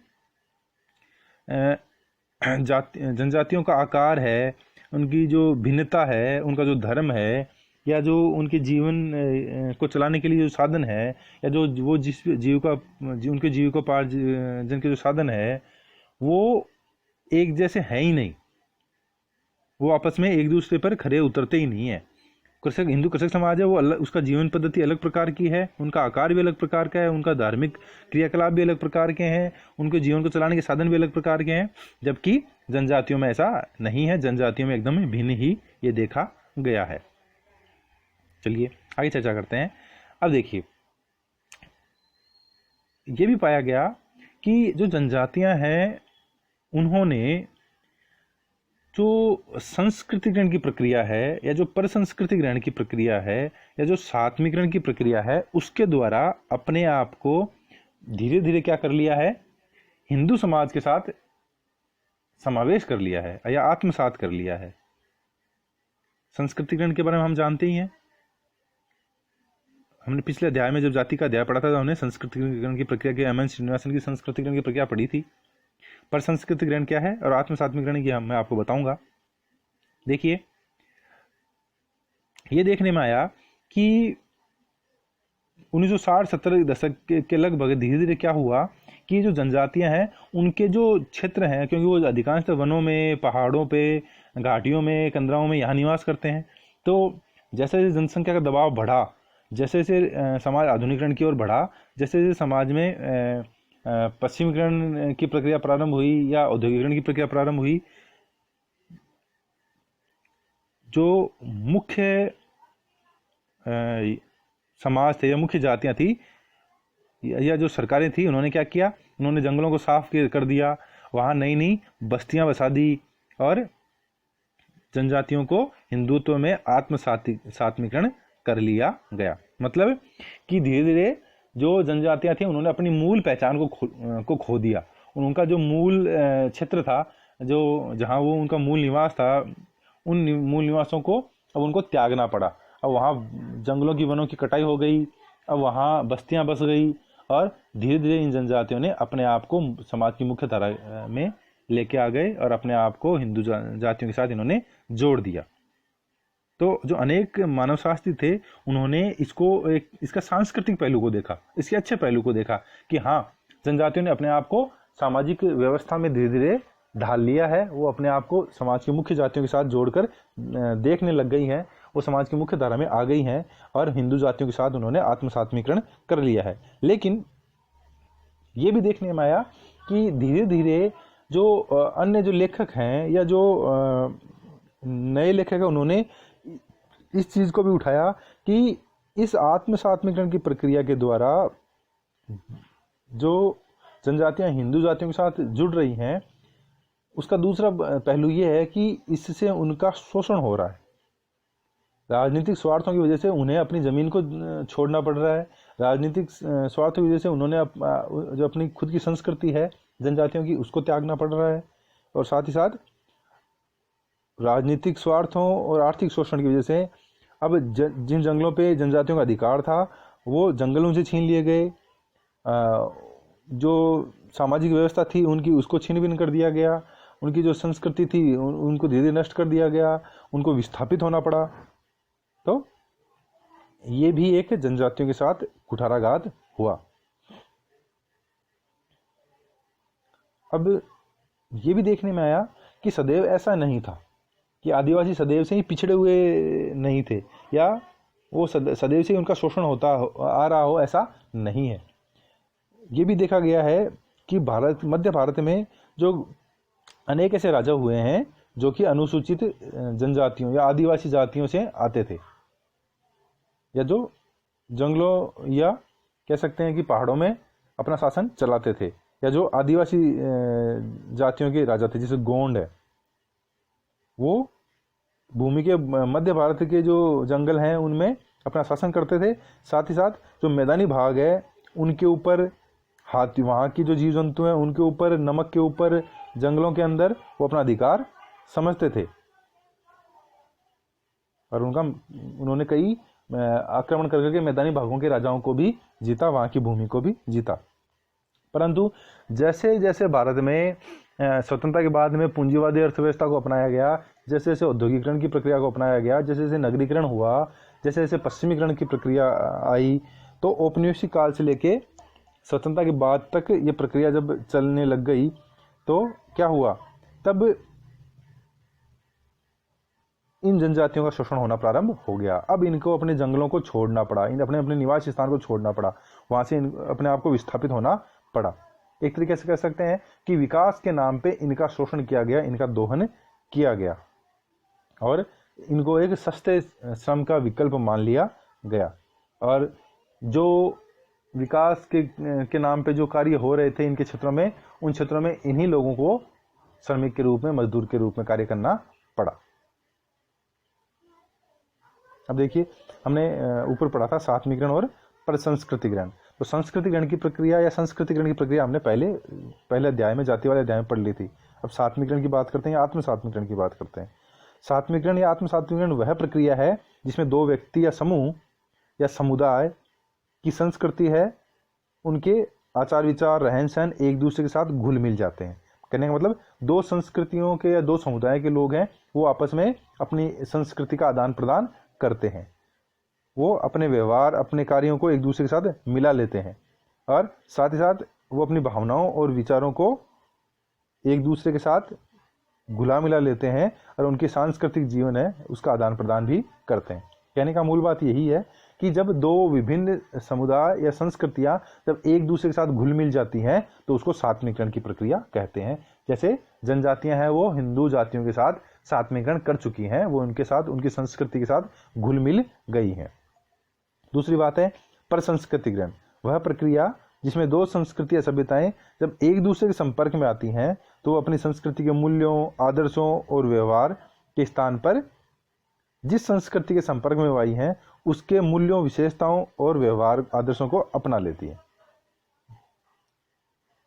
जनजातियों का आकार है, उनकी जो भिन्नता है, उनका जो धर्म है, या जो उनके जीवन को चलाने के लिए जो साधन है, या जो वो जिस उनके जीविकोपार्जन के जो साधन है वो एक जैसे है ही नहीं, वो आपस में एक दूसरे पर खरे उतरते ही नहीं है। हिंदू कृषक समाज है वो अलग, उसका जीवन पद्धति अलग प्रकार की है, उनका आकार भी अलग प्रकार का है, उनका धार्मिक क्रियाकलाप भी अलग प्रकार के हैं, उनके जीवन को चलाने के साधन भी अलग प्रकार के हैं, जबकि जनजातियों में ऐसा नहीं है। जनजातियों में एकदम भिन्न ही ये देखा गया है। चलिए आगे चर्चा करते हैं। अब देखिए ये भी पाया गया कि जो जनजातियां हैं उन्होंने जो संस्कृति ग्रहण की प्रक्रिया है, या जो परसंस्कृति ग्रहण की प्रक्रिया है, या जो सात्विकरण की प्रक्रिया है, उसके द्वारा अपने आप को धीरे धीरे क्या कर लिया है, हिंदू समाज के साथ समावेश कर लिया है या आत्मसात कर लिया है। संस्कृति ग्रहण के बारे में हम जानते ही हैं, हमने पिछले अध्याय में जब जाति का अध्याय पढ़ा था तो हमने संस्कृति ग्रहण की प्रक्रिया के एम.एन. श्रीनिवासन की संस्कृति ग्रहण की प्रक्रिया पढ़ी थी। पर संस्कृति ग्रहण क्या है और आत्मसात्मिक ग्रहण की मैं आपको बताऊंगा। देखिए ये देखने में आया कि 1960-70 दशक के लगभग धीरे धीरे क्या हुआ कि जो जनजातियां हैं उनके जो क्षेत्र हैं, क्योंकि वो अधिकांशतः वनों में, पहाड़ों पे, घाटियों में, कंदराओं में यहाँ निवास करते हैं, तो जैसे जैसे जनसंख्या का दबाव बढ़ा, जैसे जैसे समाज आधुनिकीकरण की ओर बढ़ा, जैसे जैसे समाज में पश्चिमीकरण की प्रक्रिया प्रारंभ हुई या औद्योगिकरण की प्रक्रिया प्रारंभ हुई, जो मुख्य समाज थे या मुख्य जातियां थी या जो सरकारें थी, उन्होंने क्या किया, उन्होंने जंगलों को साफ कर दिया, वहाँ नई नई बस्तियां बसा दी और जनजातियों को हिंदुत्व में आत्मसात्मीकरण कर लिया गया। मतलब कि धीरे धीरे जो जनजातियां थी उन्होंने अपनी मूल पहचान को खो दिया। उनका जो मूल क्षेत्र था, जो जहाँ वो उनका मूल निवास था, उन मूल निवासों को अब उनको त्यागना पड़ा। अब वहाँ जंगलों की, वनों की कटाई हो गई, अब वहाँ बस्तियाँ बस गई और धीरे धीरे इन जनजातियों ने अपने आप को समाज की मुख्य धारा में लेके आ गए और अपने आप को हिंदू जातियों के साथ इन्होंने जोड़ दिया। तो जो अनेक मानवशास्त्री थे उन्होंने इसका सांस्कृतिक पहलू को देखा, इसके अच्छे पहलू को देखा कि हाँ, जनजातियों ने अपने आप को सामाजिक व्यवस्था में धीरे धीरे ढाल लिया है, वो अपने आप को समाज की मुख्य जातियों के साथ जोड़कर देखने लग गई हैं, वो समाज की मुख्य धारा में आ गई हैं और हिंदू जातियों के साथ उन्होंने आत्मसात्मीकरण कर लिया है। लेकिन ये भी देखने में आया कि धीरे धीरे जो अन्य जो लेखक हैं या जो नए लेखक हैं, उन्होंने इस चीज़ को भी उठाया कि इस आत्म सात्मीकरण की प्रक्रिया के द्वारा जो जनजातियां हिंदू जातियों के साथ जुड़ रही हैं, उसका दूसरा पहलू ये है कि इससे उनका शोषण हो रहा है। राजनीतिक स्वार्थों की वजह से उन्हें अपनी ज़मीन को छोड़ना पड़ रहा है। राजनीतिक स्वार्थों की वजह से उन्होंने जो अपनी खुद की संस्कृति है जनजातियों की, उसको त्यागना पड़ रहा है। और साथ ही साथ राजनीतिक स्वार्थों और आर्थिक शोषण की वजह से अब जिन जंगलों पे जनजातियों का अधिकार था वो जंगलों से छीन लिए गए। जो सामाजिक व्यवस्था थी उनकी, उसको छीन बीन कर दिया गया। उनकी जो संस्कृति थी उनको धीरे धीरे नष्ट कर दिया गया, उनको विस्थापित होना पड़ा। तो ये भी एक जनजातियों के साथ कुठाराघात हुआ। अब ये भी देखने में आया कि सदैव ऐसा नहीं था कि आदिवासी सदैव से ही पिछड़े हुए नहीं थे या वो सदैव से ही उनका शोषण होता आ रहा हो, ऐसा नहीं है। ये भी देखा गया है कि मध्य भारत में जो अनेक ऐसे राजा हुए हैं जो कि अनुसूचित जनजातियों या आदिवासी जातियों से आते थे, या जो जंगलों या कह सकते हैं कि पहाड़ों में अपना शासन चलाते थे, या जो आदिवासी जातियों के राजा थे, जैसे गोंड है, वो भूमि के मध्य भारत के जो जंगल हैं उनमें अपना शासन करते थे। साथ ही साथ जो मैदानी भाग है उनके ऊपर हाथी, वहाँ की जो जीव जंतु हैं उनके ऊपर, नमक के ऊपर, जंगलों के अंदर वो अपना अधिकार समझते थे। और उन्होंने कई आक्रमण करके मैदानी भागों के राजाओं को भी जीता, वहाँ की भूमि को भी जीता। परंतु जैसे जैसे भारत में स्वतंत्रता के बाद में पूंजीवादी अर्थव्यवस्था को अपनाया गया, जैसे जैसे औद्योगिकरण की प्रक्रिया को अपनाया गया, जैसे जैसे नगरीकरण हुआ, जैसे जैसे पश्चिमीकरण की प्रक्रिया आई, तो औपनिवेशिक काल से लेके स्वतंत्रता के बाद तक ये प्रक्रिया जब चलने लग गई तो क्या हुआ, तब इन जनजातियों का शोषण होना प्रारंभ हो गया। अब इनको अपने जंगलों को छोड़ना पड़ा, इन अपने अपने निवास स्थान को छोड़ना पड़ा, वहाँ से अपने आप को विस्थापित होना पड़ा। एक तरीके से कह सकते हैं कि विकास के नाम पे इनका शोषण किया गया, इनका दोहन किया गया और इनको एक सस्ते श्रम का विकल्प मान लिया गया। और जो विकास के नाम पे जो कार्य हो रहे थे इनके क्षेत्रों में, उन क्षेत्रों में इन्हीं लोगों को श्रमिक के रूप में, मजदूर के रूप में कार्य करना पड़ा। अब देखिए, हमने ऊपर पढ़ा था सात्मीकरण और प्रसंस्कृतिकरण। तो संस्कृतिकरण की प्रक्रिया या संस्कृतिकरण की प्रक्रिया हमने पहले अध्याय में, जाति वाले अध्याय में पढ़ ली थी। अब सात्मीकरण की बात करते हैं, आत्म सात्मीकरण की बात करते हैं। सात्मीकरण या आत्म सात्मीकरण वह प्रक्रिया है जिसमें दो व्यक्ति या समूह या समुदाय की संस्कृति है, उनके आचार विचार, रहन सहन एक दूसरे के साथ घुल मिल जाते हैं। कहने का मतलब दो संस्कृतियों के या दो समुदाय के लोग हैं, वो आपस में अपनी संस्कृति का आदान प्रदान करते हैं, वो अपने व्यवहार, अपने कार्यों को एक दूसरे के साथ मिला लेते हैं और साथ ही साथ वो अपनी भावनाओं और विचारों को एक दूसरे के साथ घुला मिला लेते हैं और उनके सांस्कृतिक जीवन है उसका आदान प्रदान भी करते हैं। कहने का मूल बात यही है कि जब दो विभिन्न समुदाय या संस्कृतियां जब एक दूसरे के साथ घुल मिल जाती हैं तो उसको सात्मीकरण की प्रक्रिया कहते हैं। जैसे जनजातियां हैं वो हिंदू जातियों के साथ सात्मीकरण कर चुकी हैं, वो उनके साथ, उनकी संस्कृति के साथ घुल मिल गई हैं। दूसरी बात है प्रसंस्कृतिकरण, वह प्रक्रिया जिसमें दो संस्कृति या सभ्यताएं जब एक दूसरे के संपर्क में आती हैं तो वो अपनी संस्कृति के मूल्यों, आदर्शों और व्यवहार के स्थान पर जिस संस्कृति के संपर्क में आई हैं उसके मूल्यों, विशेषताओं और व्यवहार, आदर्शों को अपना लेती हैं।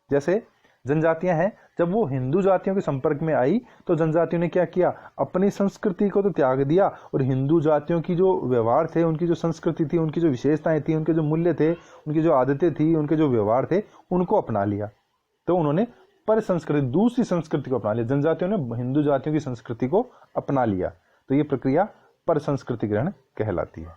जैसे जनजातियां हैं, जब वो हिंदू जातियों के संपर्क में आई तो जनजातियों ने क्या किया, अपनी संस्कृति को तो त्याग दिया और हिंदू जातियों की जो व्यवहार थे, उनकी जो संस्कृति थी, उनकी जो विशेषताएं थी, उनके जो मूल्य थे, उनकी जो आदतें थी, उनके जो व्यवहार थे, उनको अपना लिया। तो उन्होंने पर संस्कृति, दूसरी संस्कृति को अपना लिया। जनजातियों ने हिंदू जातियों की संस्कृति को अपना लिया, तो ये प्रक्रिया पर संस्कृतिकरण कहलाती है।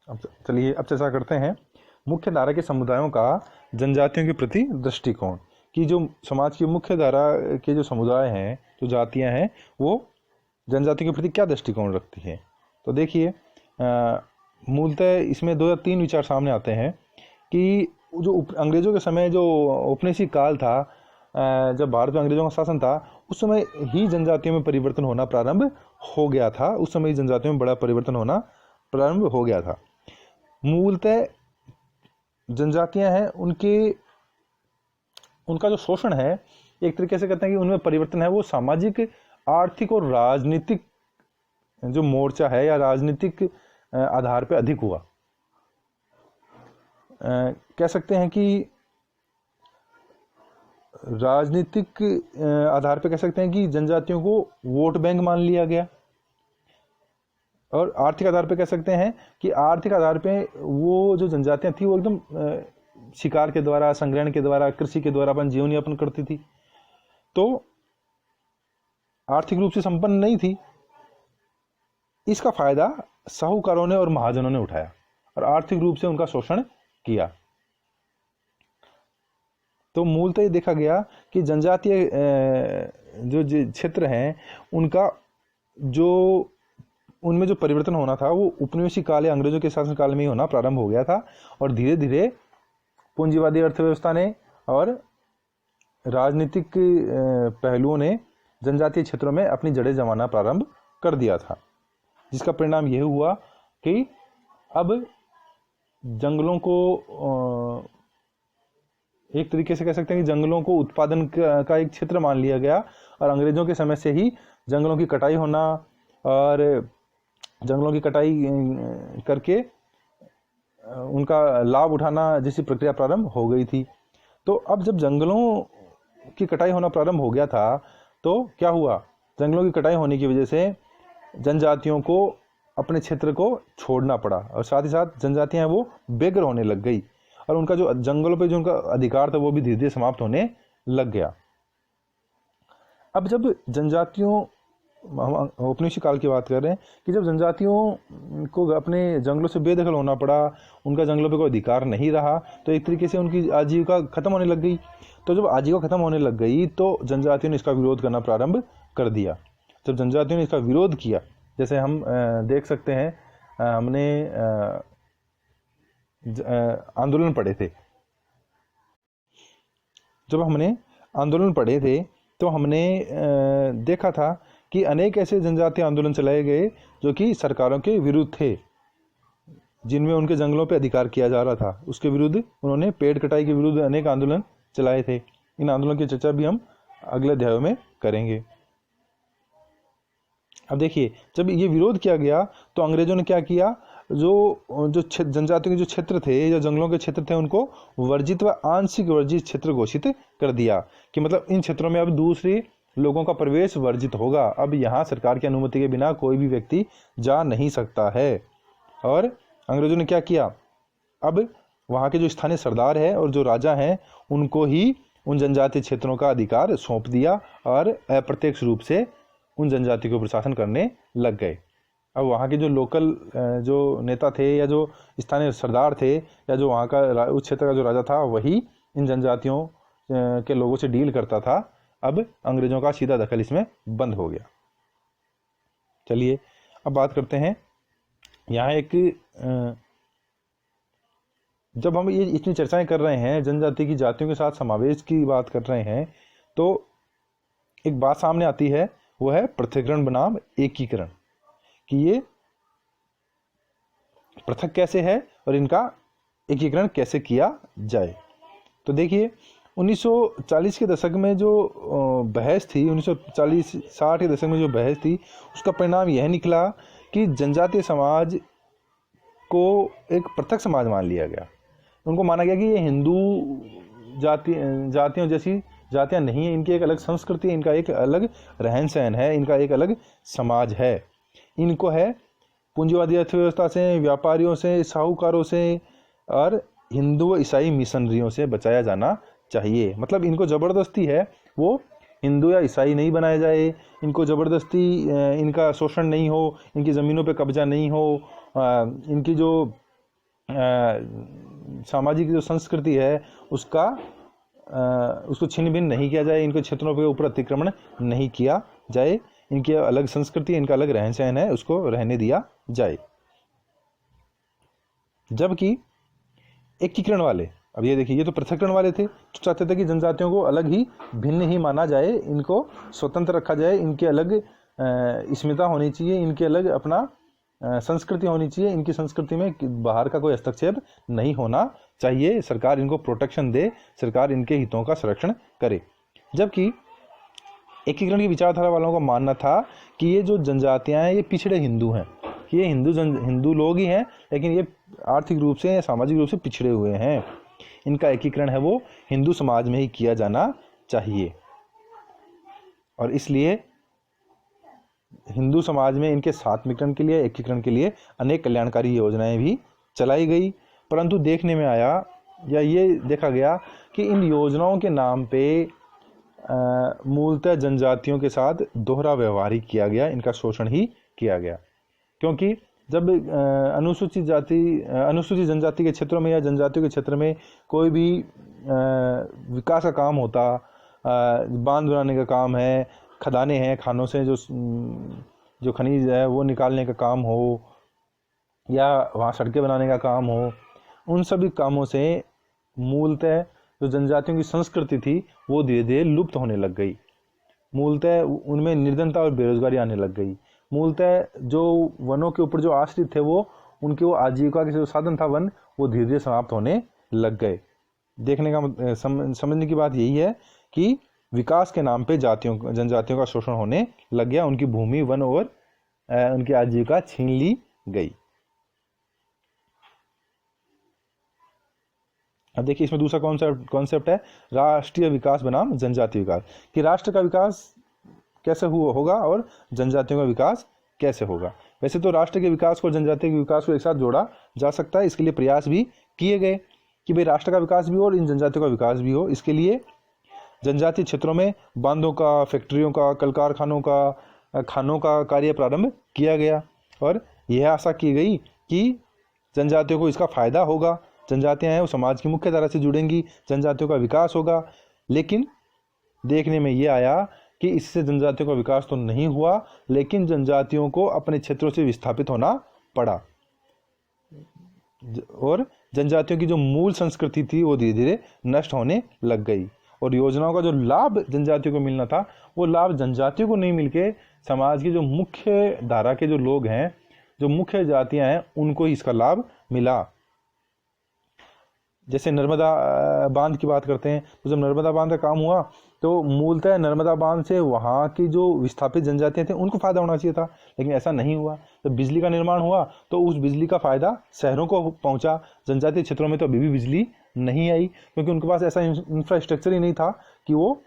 अब चलिए अब चर्चा करते हैं मुख्य धारा के समुदायों का जनजातियों के प्रति दृष्टिकोण, कि जो समाज की मुख्य धारा के जो समुदाय हैं, जो जातियां हैं, वो जनजातियों के प्रति क्या दृष्टिकोण रखती हैं। तो देखिए, मूलतः इसमें दो या तीन विचार सामने आते हैं कि जो अंग्रेज़ों के समय जो औपनिवेशिक काल था, जब भारत में अंग्रेज़ों का शासन था, उस समय ही जनजातियों में परिवर्तन होना प्रारंभ हो गया था। उस समय ही जनजातियों में बड़ा परिवर्तन होना प्रारंभ हो गया था। मूलतः जनजातियां हैं, उनका जो शोषण है, एक तरीके से कहते हैं कि उनमें परिवर्तन है वो सामाजिक, आर्थिक और राजनीतिक जो मोर्चा है या राजनीतिक आधार पे अधिक हुआ। कह सकते हैं कि राजनीतिक आधार पे कह सकते हैं कि जनजातियों को वोट बैंक मान लिया गया, और आर्थिक आधार पे कह सकते हैं कि आर्थिक आधार पे वो जो जनजातियां थी वो एकदम शिकार के द्वारा, संग्रहण के द्वारा, कृषि के द्वारा अपन जीवन यापन करती थी, तो आर्थिक रूप से संपन्न नहीं थी। इसका फायदा साहूकारों ने और महाजनों ने उठाया और आर्थिक रूप से उनका शोषण किया। तो मूलतः ये देखा गया कि जनजातीय जो क्षेत्र हैं उनका जो उनमें जो परिवर्तन होना था वो उपनिवेशिक काल या अंग्रेजों के शासन काल में ही होना प्रारंभ हो गया था, और धीरे धीरे पूंजीवादी अर्थव्यवस्था ने और राजनीतिक पहलुओं ने जनजातीय क्षेत्रों में अपनी जड़ें जमाना प्रारंभ कर दिया था, जिसका परिणाम यह हुआ कि अब जंगलों को एक तरीके से कह सकते हैं कि जंगलों को उत्पादन का एक क्षेत्र मान लिया गया, और अंग्रेजों के समय से ही जंगलों की कटाई होना और जंगलों की कटाई करके उनका लाभ उठाना जैसी प्रक्रिया प्रारंभ हो गई थी। तो अब जब जंगलों की कटाई होना प्रारंभ हो गया था तो क्या हुआ, जंगलों की कटाई होने की वजह से जनजातियों को अपने क्षेत्र को छोड़ना पड़ा, और साथ ही साथ जनजातियां वो बेघर होने लग गई, और उनका जो जंगलों पे जो उनका अधिकार था वो भी धीरे धीरे समाप्त होने लग गया। अब जब जनजातियों, हम औपनिवेशिक काल की बात कर रहे हैं कि जब जनजातियों को अपने जंगलों से बेदखल होना पड़ा, उनका जंगलों पे कोई अधिकार नहीं रहा, तो एक तरीके से उनकी आजीविका खत्म होने लग गई। तो जब आजीविका खत्म होने लग गई तो जनजातियों ने इसका विरोध करना प्रारंभ कर दिया। जब जनजातियों ने इसका विरोध किया, जैसे हम देख सकते हैं, हमने आंदोलन पढ़े थे, जब हमने आंदोलन पढ़े थे तो हमने देखा था कि अनेक ऐसे जनजातीय आंदोलन चलाए गए जो कि सरकारों के विरुद्ध थे, जिनमें उनके जंगलों पे अधिकार किया जा रहा था। उसके विरुद्ध उन्होंने पेड़ कटाई के विरुद्ध अनेक आंदोलन चलाए थे। इन आंदोलन की चर्चा भी हम अगले अध्यायों में करेंगे। अब देखिए, जब ये विरोध किया गया तो अंग्रेजों ने क्या किया, जो जनजातियों के जो क्षेत्र थे या जंगलों के क्षेत्र थे उनको वर्जित व आंशिक वर्जित क्षेत्र घोषित कर दिया, कि मतलब इन क्षेत्रों में अब दूसरे लोगों का प्रवेश वर्जित होगा। अब यहाँ सरकार की अनुमति के बिना कोई भी व्यक्ति जा नहीं सकता है। और अंग्रेजों ने क्या किया, अब वहाँ के जो स्थानीय सरदार है और जो राजा हैं उनको ही उन जनजातीय क्षेत्रों का अधिकार सौंप दिया, और अप्रत्यक्ष रूप से उन जनजाति को प्रशासन करने लग गए। अब वहाँ के जो लोकल जो नेता थे या जो स्थानीय सरदार थे या जो वहाँ का उस क्षेत्र का जो राजा था, वही इन जनजातियों के लोगों से डील करता था। अब अंग्रेजों का सीधा दखल इसमें बंद हो गया। चलिए अब बात करते हैं, यहाँ एक जब हम ये इतनी चर्चाएं कर रहे हैं, जनजाति की जातियों के साथ समावेश की बात कर रहे हैं, तो एक बात सामने आती है, वो है पृथक्करण बनाम एकीकरण, कि ये पृथक कैसे है और इनका एकीकरण कैसे किया जाए। तो देखिए, 1940 के दशक में जो बहस थी, 1940-60 के दशक में जो बहस थी, उसका परिणाम यह निकला कि जनजातीय समाज को एक पृथक समाज मान लिया गया। उनको माना गया कि ये हिंदू जातियों जैसी जातियां नहीं है, इनकी एक अलग संस्कृति है, इनका एक अलग रहन सहन है, इनका एक अलग समाज है। इनको है पूंजीवादी अर्थव्यवस्था से, व्यापारियों से, साहूकारों से और हिंदू व ईसाई मिशनरियों से बचाया जाना चाहिए। मतलब इनको ज़बरदस्ती है वो हिंदू या ईसाई नहीं बनाया जाए, इनको ज़बरदस्ती इनका शोषण नहीं हो, इनकी ज़मीनों पे कब्जा नहीं हो, इनकी जो सामाजिक जो संस्कृति है उसको छिन्न भिन्न नहीं किया जाए, इनके क्षेत्रों के ऊपर अतिक्रमण नहीं किया जाए, इनकी अलग संस्कृति, इनका अलग रहन सहन है, उसको रहने दिया जाए। जबकि एकीकरण वाले, अब ये देखिए, ये तो पृथक्करण वाले थे, तो चाहते थे कि जनजातियों को अलग ही, भिन्न ही माना जाए, इनको स्वतंत्र रखा जाए, इनके अलग अस्मिता होनी चाहिए, इनके अलग अपना संस्कृति होनी चाहिए, इनकी संस्कृति में बाहर का कोई हस्तक्षेप नहीं होना चाहिए, सरकार इनको प्रोटेक्शन दे, सरकार इनके हितों का संरक्षण करे। जबकि एकीकरण की विचारधारा वालों का मानना था कि ये जो जनजातियां हैं ये पिछड़े हिंदू हैं, ये हिंदू लोग ही हैं, लेकिन ये आर्थिक रूप से या सामाजिक रूप से पिछड़े हुए हैं, इनका एकीकरण है वो हिंदू समाज में ही किया जाना चाहिए। और इसलिए हिंदू समाज में इनके सात्विकरण के लिए, एकीकरण के लिए अनेक कल्याणकारी योजनाएं भी चलाई गई। परंतु देखने में आया, या ये देखा गया कि इन योजनाओं के नाम पे मूलतः जनजातियों के साथ दोहरा व्यवहार ही किया गया, इनका शोषण ही किया गया। क्योंकि जब अनुसूचित जनजाति के क्षेत्रों में या जनजातियों के क्षेत्र में कोई भी विकास का काम होता, बांध बनाने का काम है, खदानें हैं, खानों से जो खनिज है वो निकालने का काम हो, या वहाँ सड़कें बनाने का काम हो, उन सभी कामों से मूलतः जो जनजातियों की संस्कृति थी वो धीरे धीरे लुप्त होने लग गई। मूलतः उनमें निर्धनता और बेरोजगारी आने लग गई। मूलतः जो वनों के ऊपर जो आश्रित थे वो, उनके वो आजीविका के जो साधन था वन, वो धीरे धीरे समाप्त होने लग गए। देखने का समझने की बात यही है कि विकास के नाम पे जनजातियों का शोषण होने लग गया, उनकी भूमि, वन और उनकी आजीविका छीन ली गई। अब देखिए, इसमें दूसरा कॉन्सेप्ट है राष्ट्रीय विकास बनाम जनजातीय विकास, कि राष्ट्र का विकास कैसे होगा और जनजातियों का विकास कैसे होगा। वैसे तो राष्ट्र के विकास को और जनजातीय के विकास को एक साथ जोड़ा जा सकता है, इसके लिए प्रयास भी किए गए कि भाई राष्ट्र का विकास भी हो और इन जनजातियों का विकास भी हो। इसके लिए जनजातीय क्षेत्रों में बांधों का, फैक्ट्रियों का, कल कारखानों का, खानों का कार्य प्रारंभ किया गया, और यह आशा की गई कि जनजातियों को इसका फायदा होगा, जनजातियां हैं वो समाज की मुख्य धारा से जुड़ेंगी, जनजातियों का विकास होगा। लेकिन देखने में ये आया कि इससे जनजातियों का विकास तो नहीं हुआ, लेकिन जनजातियों को अपने क्षेत्रों से विस्थापित होना पड़ा, और जनजातियों की जो मूल संस्कृति थी वो धीरे धीरे नष्ट होने लग गई, और योजनाओं का जो लाभ जनजातियों को मिलना था वो लाभ जनजातियों को नहीं मिलके समाज की जो मुख्य धारा के जो लोग हैं, जो मुख्य जातियां हैं, उनको ही इसका लाभ मिला। जैसे नर्मदा बांध की बात करते हैं, तो जब नर्मदा बांध का काम हुआ तो मूलतः नर्मदा बांध से वहाँ की जो विस्थापित जनजातियां थे उनको फायदा होना चाहिए था, लेकिन ऐसा नहीं हुआ। जब बिजली का निर्माण हुआ तो उस बिजली का फायदा शहरों को पहुंचा, जनजातीय क्षेत्रों में तो अभी भी बिजली नहीं आई, क्योंकि उनके पास ऐसा इंफ्रास्ट्रक्चर ही नहीं था कि वो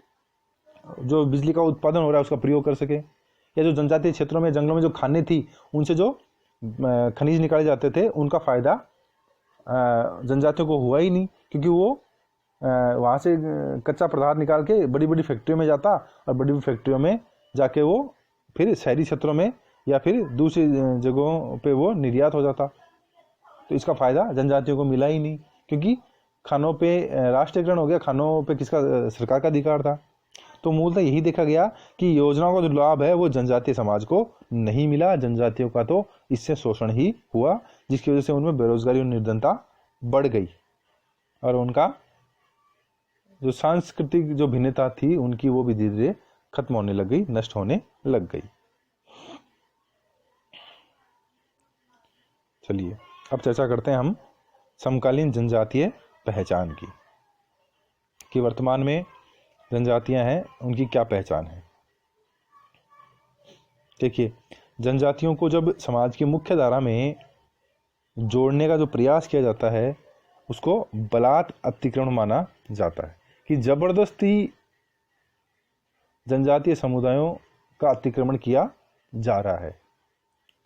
जो बिजली का उत्पादन हो रहा है उसका प्रयोग कर सके। या जो जनजातीय क्षेत्रों में जंगलों में जो खानें थी, उनसे जो खनिज निकाले जाते थे, उनका फायदा जनजातियों को हुआ ही नहीं, क्योंकि वो वहाँ से कच्चा पदार्थ निकाल के बड़ी बड़ी फैक्ट्रियों में जाता, और बड़ी बड़ी फैक्ट्रियों में जाके वो फिर शहरी क्षेत्रों में या फिर दूसरी जगहों पे वो निर्यात हो जाता। तो इसका फायदा जनजातियों को मिला ही नहीं, क्योंकि खानों पे राष्ट्रीयकरण हो गया, खानों पे किसका, सरकार का अधिकार था। तो मूलतः यही देखा गया कि योजनाओं का जो लाभ है वो जनजातीय समाज को नहीं मिला, जनजातियों का तो इससे शोषण ही हुआ, जिसकी वजह से उनमें बेरोजगारी और निर्धनता बढ़ गई, और उनका जो सांस्कृतिक जो भिन्नता थी उनकी वो भी धीरे धीरे खत्म होने लग गई, नष्ट होने लग गई। चलिए अब चर्चा करते हैं हम समकालीन जनजातीय पहचान की, कि वर्तमान में जनजातियां हैं उनकी क्या पहचान है। देखिए, जनजातियों को जब समाज की मुख्य धारा में जोड़ने का जो प्रयास किया जाता है उसको बलात् अतिक्रमण माना जाता है, कि जबरदस्ती जनजातीय समुदायों का अतिक्रमण किया जा रहा है,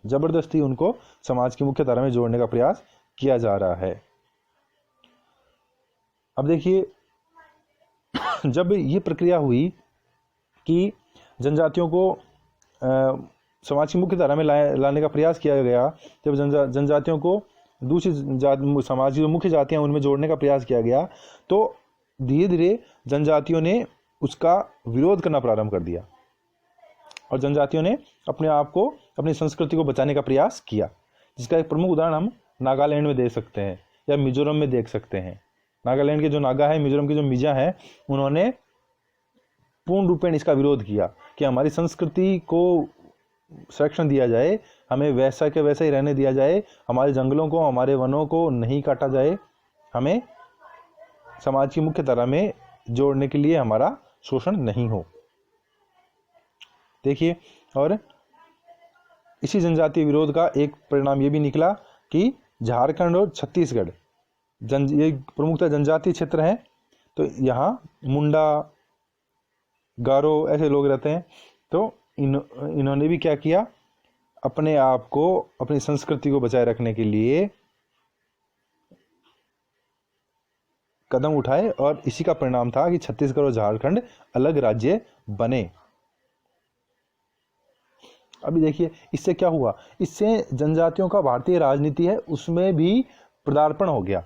जबरदस्ती उनको समाज की मुख्य धारा में जोड़ने का प्रयास किया जा रहा है। अब देखिए, जब ये प्रक्रिया हुई कि जनजातियों को समाज की मुख्य धारा में लाने का प्रयास किया गया, जब जनजातियों को दूसरी समाज की जो मुख्य जातियां उनमें जोड़ने का प्रयास किया गया, तो धीरे धीरे जनजातियों ने उसका विरोध करना प्रारंभ कर दिया, और जनजातियों ने अपने आप को, अपनी संस्कृति को बचाने का प्रयास किया, जिसका एक प्रमुख उदाहरण हम नागालैंड में दे सकते हैं। या मिजोरम में देख सकते हैं। नागालैंड के जो नागा है, मिजोरम के जो मिजा हैं, उन्होंने पूर्ण रूपेण इसका विरोध किया कि हमारी संस्कृति को संरक्षण दिया जाए, हमें वैसा के वैसा ही रहने दिया जाए, हमारे जंगलों को, हमारे वनों को नहीं काटा जाए, हमें समाज की मुख्य धारा में जोड़ने के लिए हमारा शोषण नहीं हो। देखिए, और इसी जनजातीय विरोध का एक परिणाम ये भी निकला कि झारखंड और छत्तीसगढ़ ये प्रमुखतः जनजातीय क्षेत्र हैं, तो यहाँ मुंडा, गारो ऐसे लोग रहते हैं। तो इन्होंने भी क्या किया, अपने आप को, अपनी संस्कृति को बचाए रखने के लिए कदम उठाए, और इसी का परिणाम था कि छत्तीसगढ़ और झारखंड अलग राज्य बने। अभी देखिए इससे क्या हुआ, इससे जनजातियों का भारतीय राजनीति है उसमें भी पदार्पण हो गया।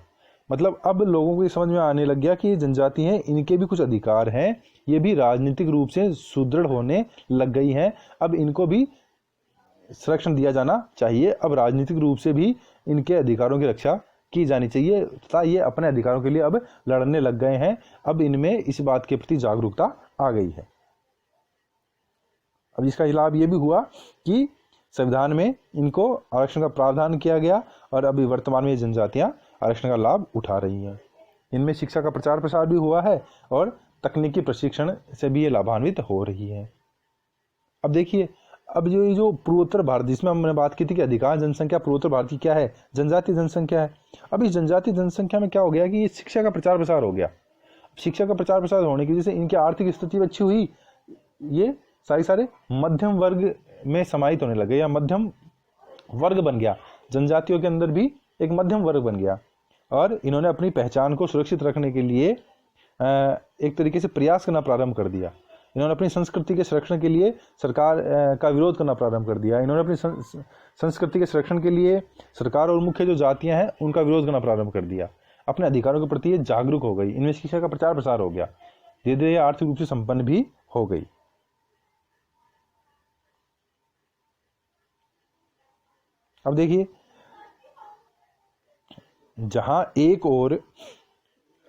मतलब अब लोगों को ये समझ में आने लग गया कि ये जनजाति हैं, इनके भी कुछ अधिकार हैं, ये भी राजनीतिक रूप से सुदृढ़ होने लग गई हैं, अब इनको भी संरक्षण दिया जाना चाहिए, अब राजनीतिक रूप से भी इनके अधिकारों की रक्षा की जानी चाहिए, तथा ये अपने अधिकारों के लिए अब लड़ने लग गए हैं। अब इनमें इस बात के प्रति जागरूकता आ गई है। अब इसका लाभ ये भी हुआ कि संविधान में इनको आरक्षण का प्रावधान किया गया, और अभी वर्तमान में ये जनजातियां आरक्षण का लाभ उठा रही हैं। इनमें शिक्षा का प्रचार प्रसार भी हुआ है, और तकनीकी प्रशिक्षण से भी ये लाभान्वित हो रही है। अब देखिए, अब जो पूर्वोत्तर भारत, जिसमें हमने बात की थी कि अधिकांश जनसंख्या पूर्वोत्तर भारत की क्या है, जनजातीय जनसंख्या है। अब इस जनजातीय जनसंख्या में क्या हो गया कि ये शिक्षा का प्रचार प्रसार हो गया। शिक्षा का प्रचार प्रसार होने की वजह से इनकी आर्थिक स्थिति अच्छी हुई, ये सारे मध्यम वर्ग में समाहित होने लगे, या मध्यम वर्ग बन गया, जनजातियों के अंदर भी एक मध्यम वर्ग बन गया। और इन्होंने अपनी पहचान को सुरक्षित रखने के लिए एक तरीके से प्रयास करना प्रारंभ कर दिया। इन्होंने अपनी संस्कृति के संरक्षण के लिए सरकार का विरोध करना प्रारंभ कर दिया। इन्होंने अपनी संस्कृति के संरक्षण के लिए सरकार और मुख्य जो जातियां हैं उनका विरोध करना प्रारंभ कर दिया। अपने अधिकारों के प्रति ये जागरूक हो गई, इनमें शिक्षा का प्रचार प्रसार हो गया, धीरे धीरे आर्थिक रूप से संपन्न भी हो गई। अब देखिए, जहां एक और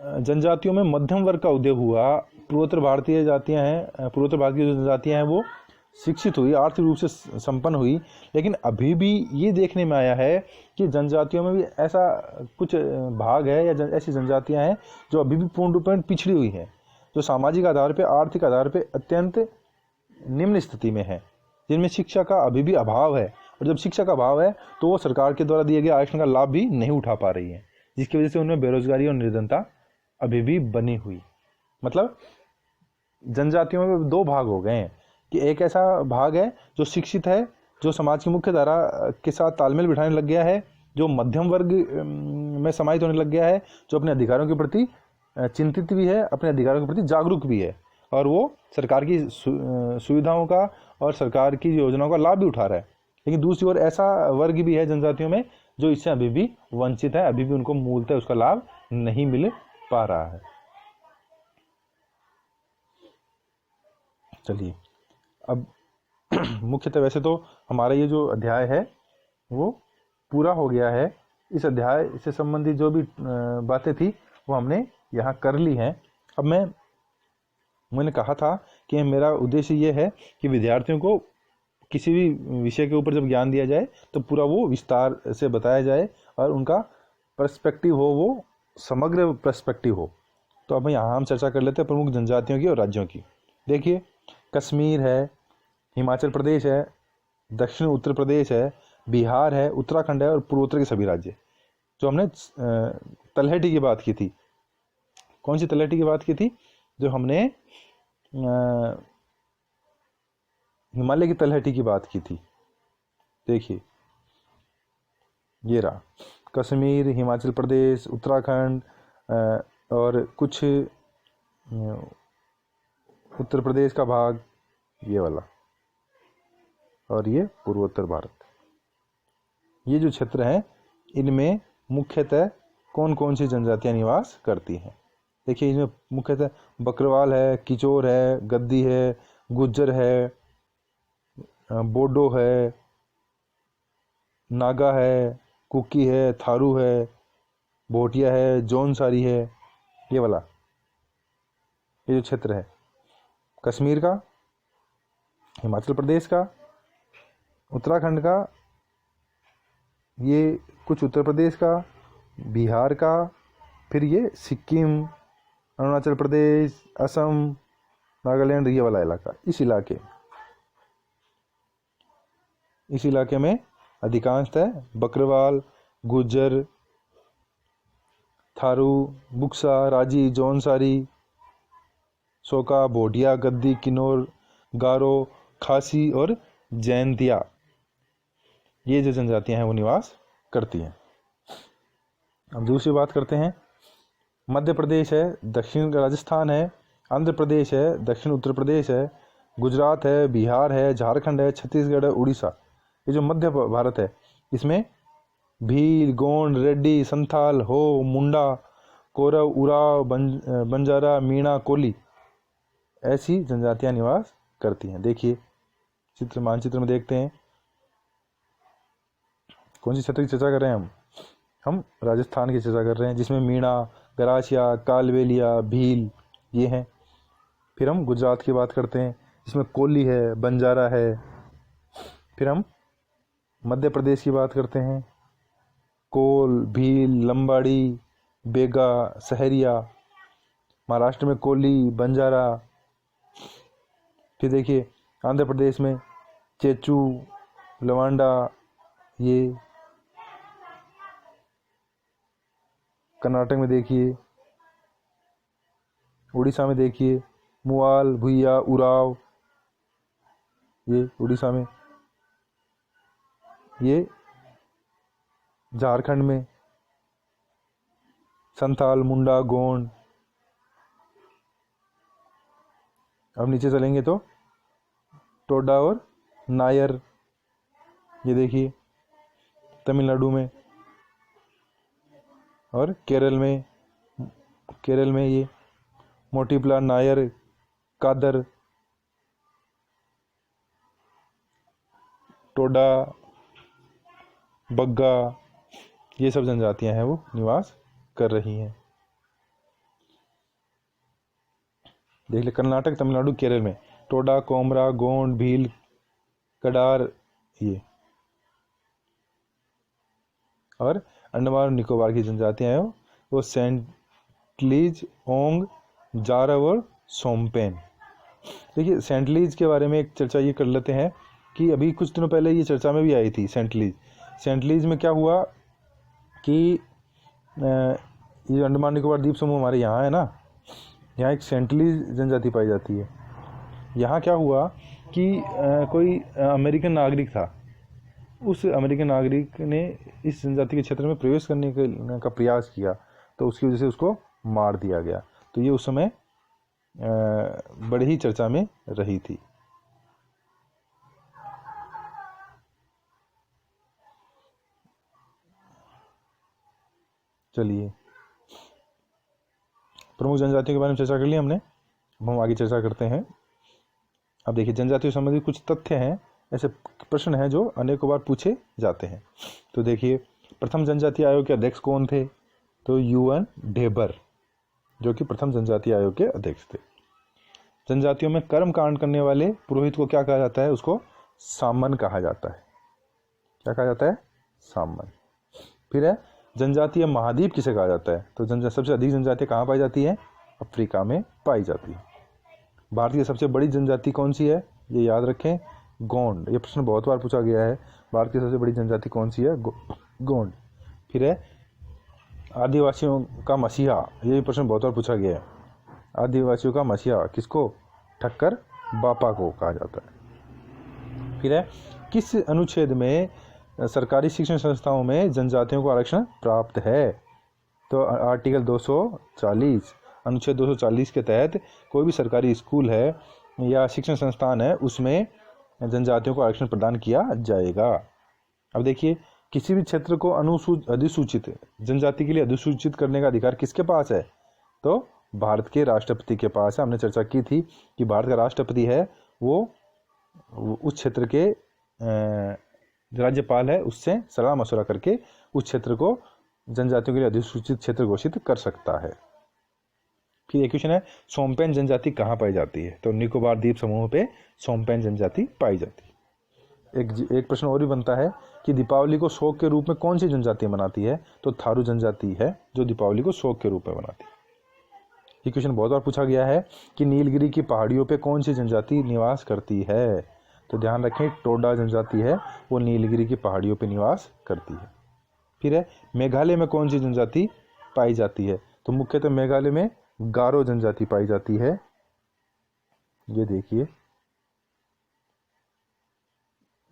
जनजातियों में मध्यम वर्ग का उदय हुआ, पूर्वोत्तर भारतीय जातियां हैं, पूर्वोत्तर भारत की जो जनजातियां हैं वो शिक्षित हुई, आर्थिक रूप से संपन्न हुई, लेकिन अभी भी ये देखने में आया है कि जनजातियों में भी ऐसा कुछ भाग है या ऐसी जनजातियां हैं जो अभी भी पूर्ण रूप में पिछड़ी हुई हैं, जो सामाजिक आधार पर, आर्थिक आधार पर अत्यंत निम्न स्थिति में है, जिनमें शिक्षा का अभी भी अभाव है। और जब शिक्षा का अभाव है तो वो सरकार के द्वारा दिए गए आरक्षण का लाभ भी नहीं उठा पा रही है, जिसकी वजह से उनमें बेरोजगारी और निर्धनता अभी भी बनी हुई। मतलब जनजातियों में दो भाग हो गए हैं कि एक ऐसा भाग है जो शिक्षित है, जो समाज की मुख्य धारा के साथ तालमेल बिठाने लग गया है, जो मध्यम वर्ग में समाहित होने लग गया है, जो अपने अधिकारों के प्रति चिंतित भी है, अपने अधिकारों के प्रति जागरूक भी है, और वो सरकार की सुविधाओं का और सरकार की योजनाओं का लाभ भी उठा रहा है। लेकिन दूसरी ओर ऐसा वर्ग भी है जनजातियों में जो इससे अभी भी वंचित है, अभी भी उनको मूलतः उसका लाभ नहीं मिल पा रहा है। चलिए, अब मुख्यतः वैसे तो हमारा ये जो अध्याय है वो पूरा हो गया है। इस अध्याय से संबंधित जो भी बातें थी वो हमने यहाँ कर ली हैं। अब मैंने कहा था कि मेरा उद्देश्य ये है कि विद्यार्थियों को किसी भी विषय के ऊपर जब ज्ञान दिया जाए तो पूरा वो विस्तार से बताया जाए और उनका पर्सपेक्टिव हो, वो समग्र पर्सपेक्टिव हो। तो अब यहाँ हम चर्चा कर लेते हैं प्रमुख जनजातियों की और राज्यों की। देखिए, कश्मीर है, हिमाचल प्रदेश है, दक्षिण उत्तर प्रदेश है, बिहार है, उत्तराखंड है और पूर्वोत्तर के सभी राज्य। जो हमने तलहटी की बात की थी, कौन सी तलहटी की बात की थी? जो हमने हिमालय की तलहटी की बात की थी। देखिए, ये रहा कश्मीर, हिमाचल प्रदेश, उत्तराखंड और कुछ उत्तर प्रदेश का भाग, ये वाला, और ये पूर्वोत्तर भारत। ये जो क्षेत्र हैं इनमें मुख्यतः कौन कौन सी जनजातियां निवास करती हैं? देखिए, इसमें मुख्यतः बकरवाल है, किचोर है, गद्दी है, गुज्जर है, बोडो है, नागा है, कुकी है, थारू है, भोटिया है, जौनसारी है, ये वाला, ये जो क्षेत्र है कश्मीर का, हिमाचल प्रदेश का, उत्तराखंड का, ये कुछ उत्तर प्रदेश का, बिहार का, फिर ये सिक्किम, अरुणाचल प्रदेश, असम, नागालैंड, ये वाला इलाका, इस इलाके में अधिकांशतः बकरवाल, गुज्जर, थारू, बुक्सा, राजी, जौनसारी, सोका, भोटिया, गद्दी, किन्नौर, गारो, खासी और जैंतिया, ये जो जनजातियां हैं वो निवास करती हैं। अब दूसरी बात करते हैं। मध्य प्रदेश है, दक्षिण राजस्थान है, आंध्र प्रदेश है, दक्षिण उत्तर प्रदेश है, गुजरात है, बिहार है, झारखंड है, छत्तीसगढ़ है, उड़ीसा, ये जो मध्य भारत है इसमें भील, गोंड, रेड्डी, संथाल, हो, मुंडा, कोरव, उराव, बंजारा, मीणा, कोली, ऐसी जनजातियां निवास करती हैं। देखिए मानचित्र में देखते हैं कौन सी क्षेत्र की चर्चा कर रहे हैं हम राजस्थान की चर्चा कर रहे हैं, जिसमें मीणा, गरासिया, कालवेलिया, भील ये हैं। फिर हम गुजरात की बात करते हैं जिसमें कोली है, बंजारा है। फिर हम मध्य प्रदेश की बात करते हैं, कोल, भील, लंबाड़ी, बेगा, सहरिया। महाराष्ट्र में कोली, बंजारा। फिर देखिए आंध्र प्रदेश में चेचू, लवांडा, ये। कर्नाटक में देखिए, उड़ीसा में देखिए मुआल, भुइया, उराव, ये उड़ीसा में। ये झारखंड में संथाल, मुंडा, गोंड। अब नीचे चलेंगे तो टोडा और नायर, ये देखिए तमिलनाडु में। और केरल में ये मोटिप्ला, नायर, कादर, टोडा, बग्गा, ये सब जनजातियां हैं वो निवास कर रही हैं। देख ले कर्नाटक, तमिलनाडु, केरल में टोडा, कोमरा, गोंड, भील, कडार, ये। और अंडमान और निकोबार की जनजातियां हैं वो सेंटलीज, ओंग, जारव और सोमपेन। देखिए सेंटलीज के बारे में एक चर्चा ये कर लेते हैं कि अभी कुछ दिनों पहले ये चर्चा में भी आई थी। सेंटलीज में क्या हुआ कि ये अंडमान निकोबार द्वीप समूह हमारे यहाँ है ना, यहाँ एक सेंटलीज जनजाति पाई जाती है। यहाँ क्या हुआ कि कोई अमेरिकन नागरिक था, उस अमेरिकन नागरिक ने इस जनजाति के क्षेत्र में प्रवेश करने का प्रयास किया, तो उसकी वजह से उसको मार दिया गया। तो ये उस समय बड़ी ही चर्चा में रही थी। चलिए प्रमुख जनजातियों के बारे में चर्चा कर ली हमने, अब हम आगे चर्चा करते हैं। अब देखिए जनजातियों से संबंधित कुछ तथ्य हैं, ऐसे प्रश्न हैं जो अनेकों बार पूछे जाते हैं। तो देखिए प्रथम जनजातीय आयोग के अध्यक्ष कौन थे? तो यूएन ढेबर, जो कि प्रथम जनजातीय आयोग के अध्यक्ष थे। जनजातियों में कर्म कांड करने वाले पुरोहित को क्या कहा जाता है? उसको सामन कहा जाता है। क्या कहा जाता है? सामन। फिर है जनजातीय महाद्वीप किसे कहा जाता है? तो सबसे अधिक जनजातियां कहाँ पाई जाती है? अफ्रीका में पाई जाती है। भारत की सबसे बड़ी जनजाति कौन सी है? ये याद रखें, गोंड। ये प्रश्न बहुत बार पूछा गया है, भारत की सबसे बड़ी जनजाति कौन सी है? गोंड। फिर है आदिवासियों का मसीहा, ये प्रश्न बहुत बार पूछा गया है। आदिवासियों का मसीहा किसको? ठक्कर बापा को कहा जाता है। फिर है किस अनुच्छेद में सरकारी शिक्षण संस्थाओं में जनजातियों को आरक्षण प्राप्त है? तो आर्टिकल 240, अनुच्छेद 240 के तहत कोई भी सरकारी स्कूल है या शिक्षण संस्थान है उसमें जनजातियों को आरक्षण प्रदान किया जाएगा। अब देखिए किसी भी क्षेत्र को अधिसूचित जनजाति के लिए अधिसूचित करने का अधिकार किसके पास है? तो भारत के राष्ट्रपति के पास है। हमने चर्चा की थी कि भारत का राष्ट्रपति है वो उस क्षेत्र के राज्यपाल है, उससे सलाह मशवरा करके उस क्षेत्र को जनजातियों के लिए अधिसूचित क्षेत्र घोषित कर सकता है। फिर एक क्वेश्चन है, सोम्पेन जनजाति कहाँ पाई जाती है? तो निकोबार द्वीप समूह पे सोम्पेन जनजाति पाई जाती है। एक प्रश्न और भी बनता है कि दीपावली को शौक के रूप में कौन सी जनजाति मनाती है? तो थारू जनजाति है जो दीपावली को शौक के रूप में मनाती है। ये क्वेश्चन बहुत बार पूछा गया है कि नीलगिरी की पहाड़ियों पे कौन सी जनजाति निवास करती है? तो ध्यान रखें, टोडा जनजाति है वो नीलगिरी की पहाड़ियों पे निवास करती है। फिर है, मेघालय में कौन सी जनजाति पाई जाती है? तो मुख्यतः मेघालय में गारो जनजाति पाई जाती है। ये देखिए,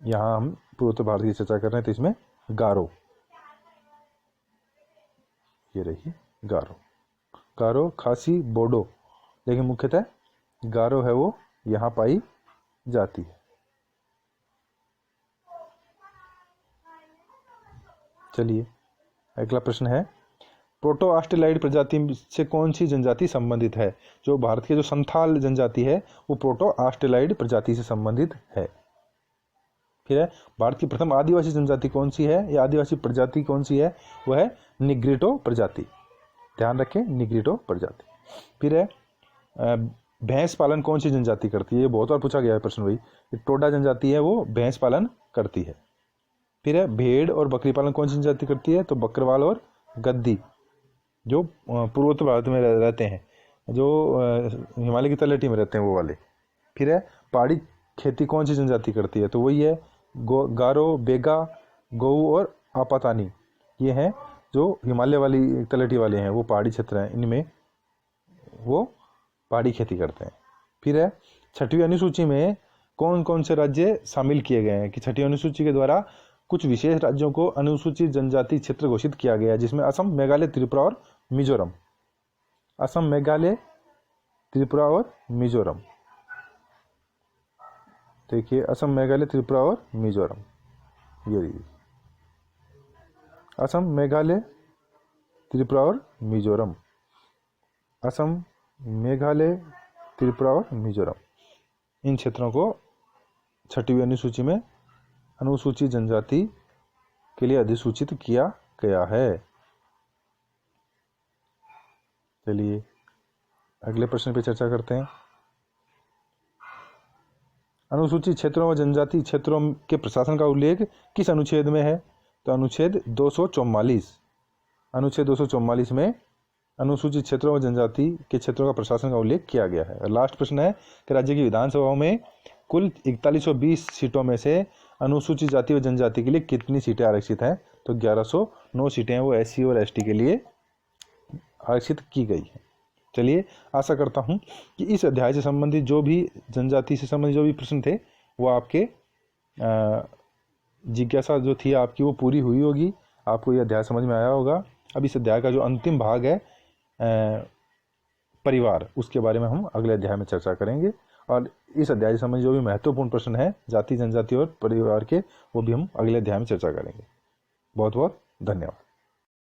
यहां हम पूर्वोत्तर भारत की चर्चा कर रहे हैं तो इसमें गारो, ये रही गारो, गारो, खासी, बोडो, लेकिन मुख्यतः गारो है वो यहां पाई जाती है। चलिए अगला प्रश्न है, प्रोटो ऑस्ट्रेलाइड प्रजाति से कौन सी जनजाति संबंधित है? जो भारत के जो संथाल जनजाति है वो प्रोटो ऑस्ट्रेलाइड प्रजाति से संबंधित है। फिर है, भारत की प्रथम आदिवासी जनजाति कौन सी है या आदिवासी प्रजाति कौन सी है? वह है निग्रिटो प्रजाति। ध्यान रखें, निग्रिटो प्रजाति। फिर है, भैंस पालन कौन सी जनजाति करती है? ये बहुत बार पूछा गया है प्रश्न भाई। टोडा जनजाति है वो भैंस पालन करती है। फिर है, भेड़ और बकरी पालन कौन सी जनजाति करती है? तो बकरवाल और गद्दी जो पूर्वोत्तर भारत में रहते हैं, जो हिमालय की तलहटी में रहते हैं वो वाले। फिर है, पहाड़ी खेती कौन सी जनजाति करती है? तो वही है गारो, बेगा, गोऊ और आपातानी। ये हैं जो हिमालय वाली तलहटी वाले हैं, वो पहाड़ी क्षेत्र हैं, इनमें वो पहाड़ी खेती करते हैं। फिर है, छठवीं अनुसूची में कौन कौन से राज्य शामिल किए गए हैं? कि छठी अनुसूची के द्वारा कुछ विशेष राज्यों को अनुसूचित जनजाति क्षेत्र घोषित किया गया है, जिसमें असम, मेघालय, त्रिपुरा और मिजोरम। असम, मेघालय, त्रिपुरा और मिजोरम। देखिए, असम, मेघालय, त्रिपुरा और मिजोरम, ये असम, मेघालय, त्रिपुरा और मिजोरम। असम, मेघालय, त्रिपुरा और मिजोरम, इन क्षेत्रों को छठवीं अनुसूची में अनुसूचित जनजाति के लिए अधिसूचित किया गया है। चलिए अगले प्रश्न पे चर्चा करते हैं। अनुसूचित क्षेत्रों व जनजाति क्षेत्रों के प्रशासन का उल्लेख किस अनुच्छेद में है? तो अनुच्छेद 244। अनुच्छेद 244 में अनुसूचित क्षेत्रों व जनजाति के क्षेत्रों का प्रशासन का उल्लेख किया गया है। और लास्ट प्रश्न है कि राज्य की विधानसभाओं में कुल 4120 सीटों में से अनुसूचित जाति व जनजाति के लिए कितनी सीटें आरक्षित हैं? तो 1109 सीटें हैं वो SC और ST के लिए आरक्षित की गई है। चलिए, आशा करता हूं कि इस अध्याय से संबंधित जो भी जनजाति से संबंधित जो भी प्रश्न थे वो आपके जिज्ञासा जो थी आपकी वो पूरी हुई होगी, आपको ये अध्याय समझ में आया होगा। अब इस अध्याय का जो अंतिम भाग है परिवार, उसके बारे में हम अगले अध्याय में चर्चा करेंगे। और इस अध्याय से संबंधित जो भी महत्वपूर्ण प्रश्न है जाति, जनजाति और परिवार के, वो भी हम अगले अध्याय में चर्चा करेंगे। बहुत बहुत धन्यवाद।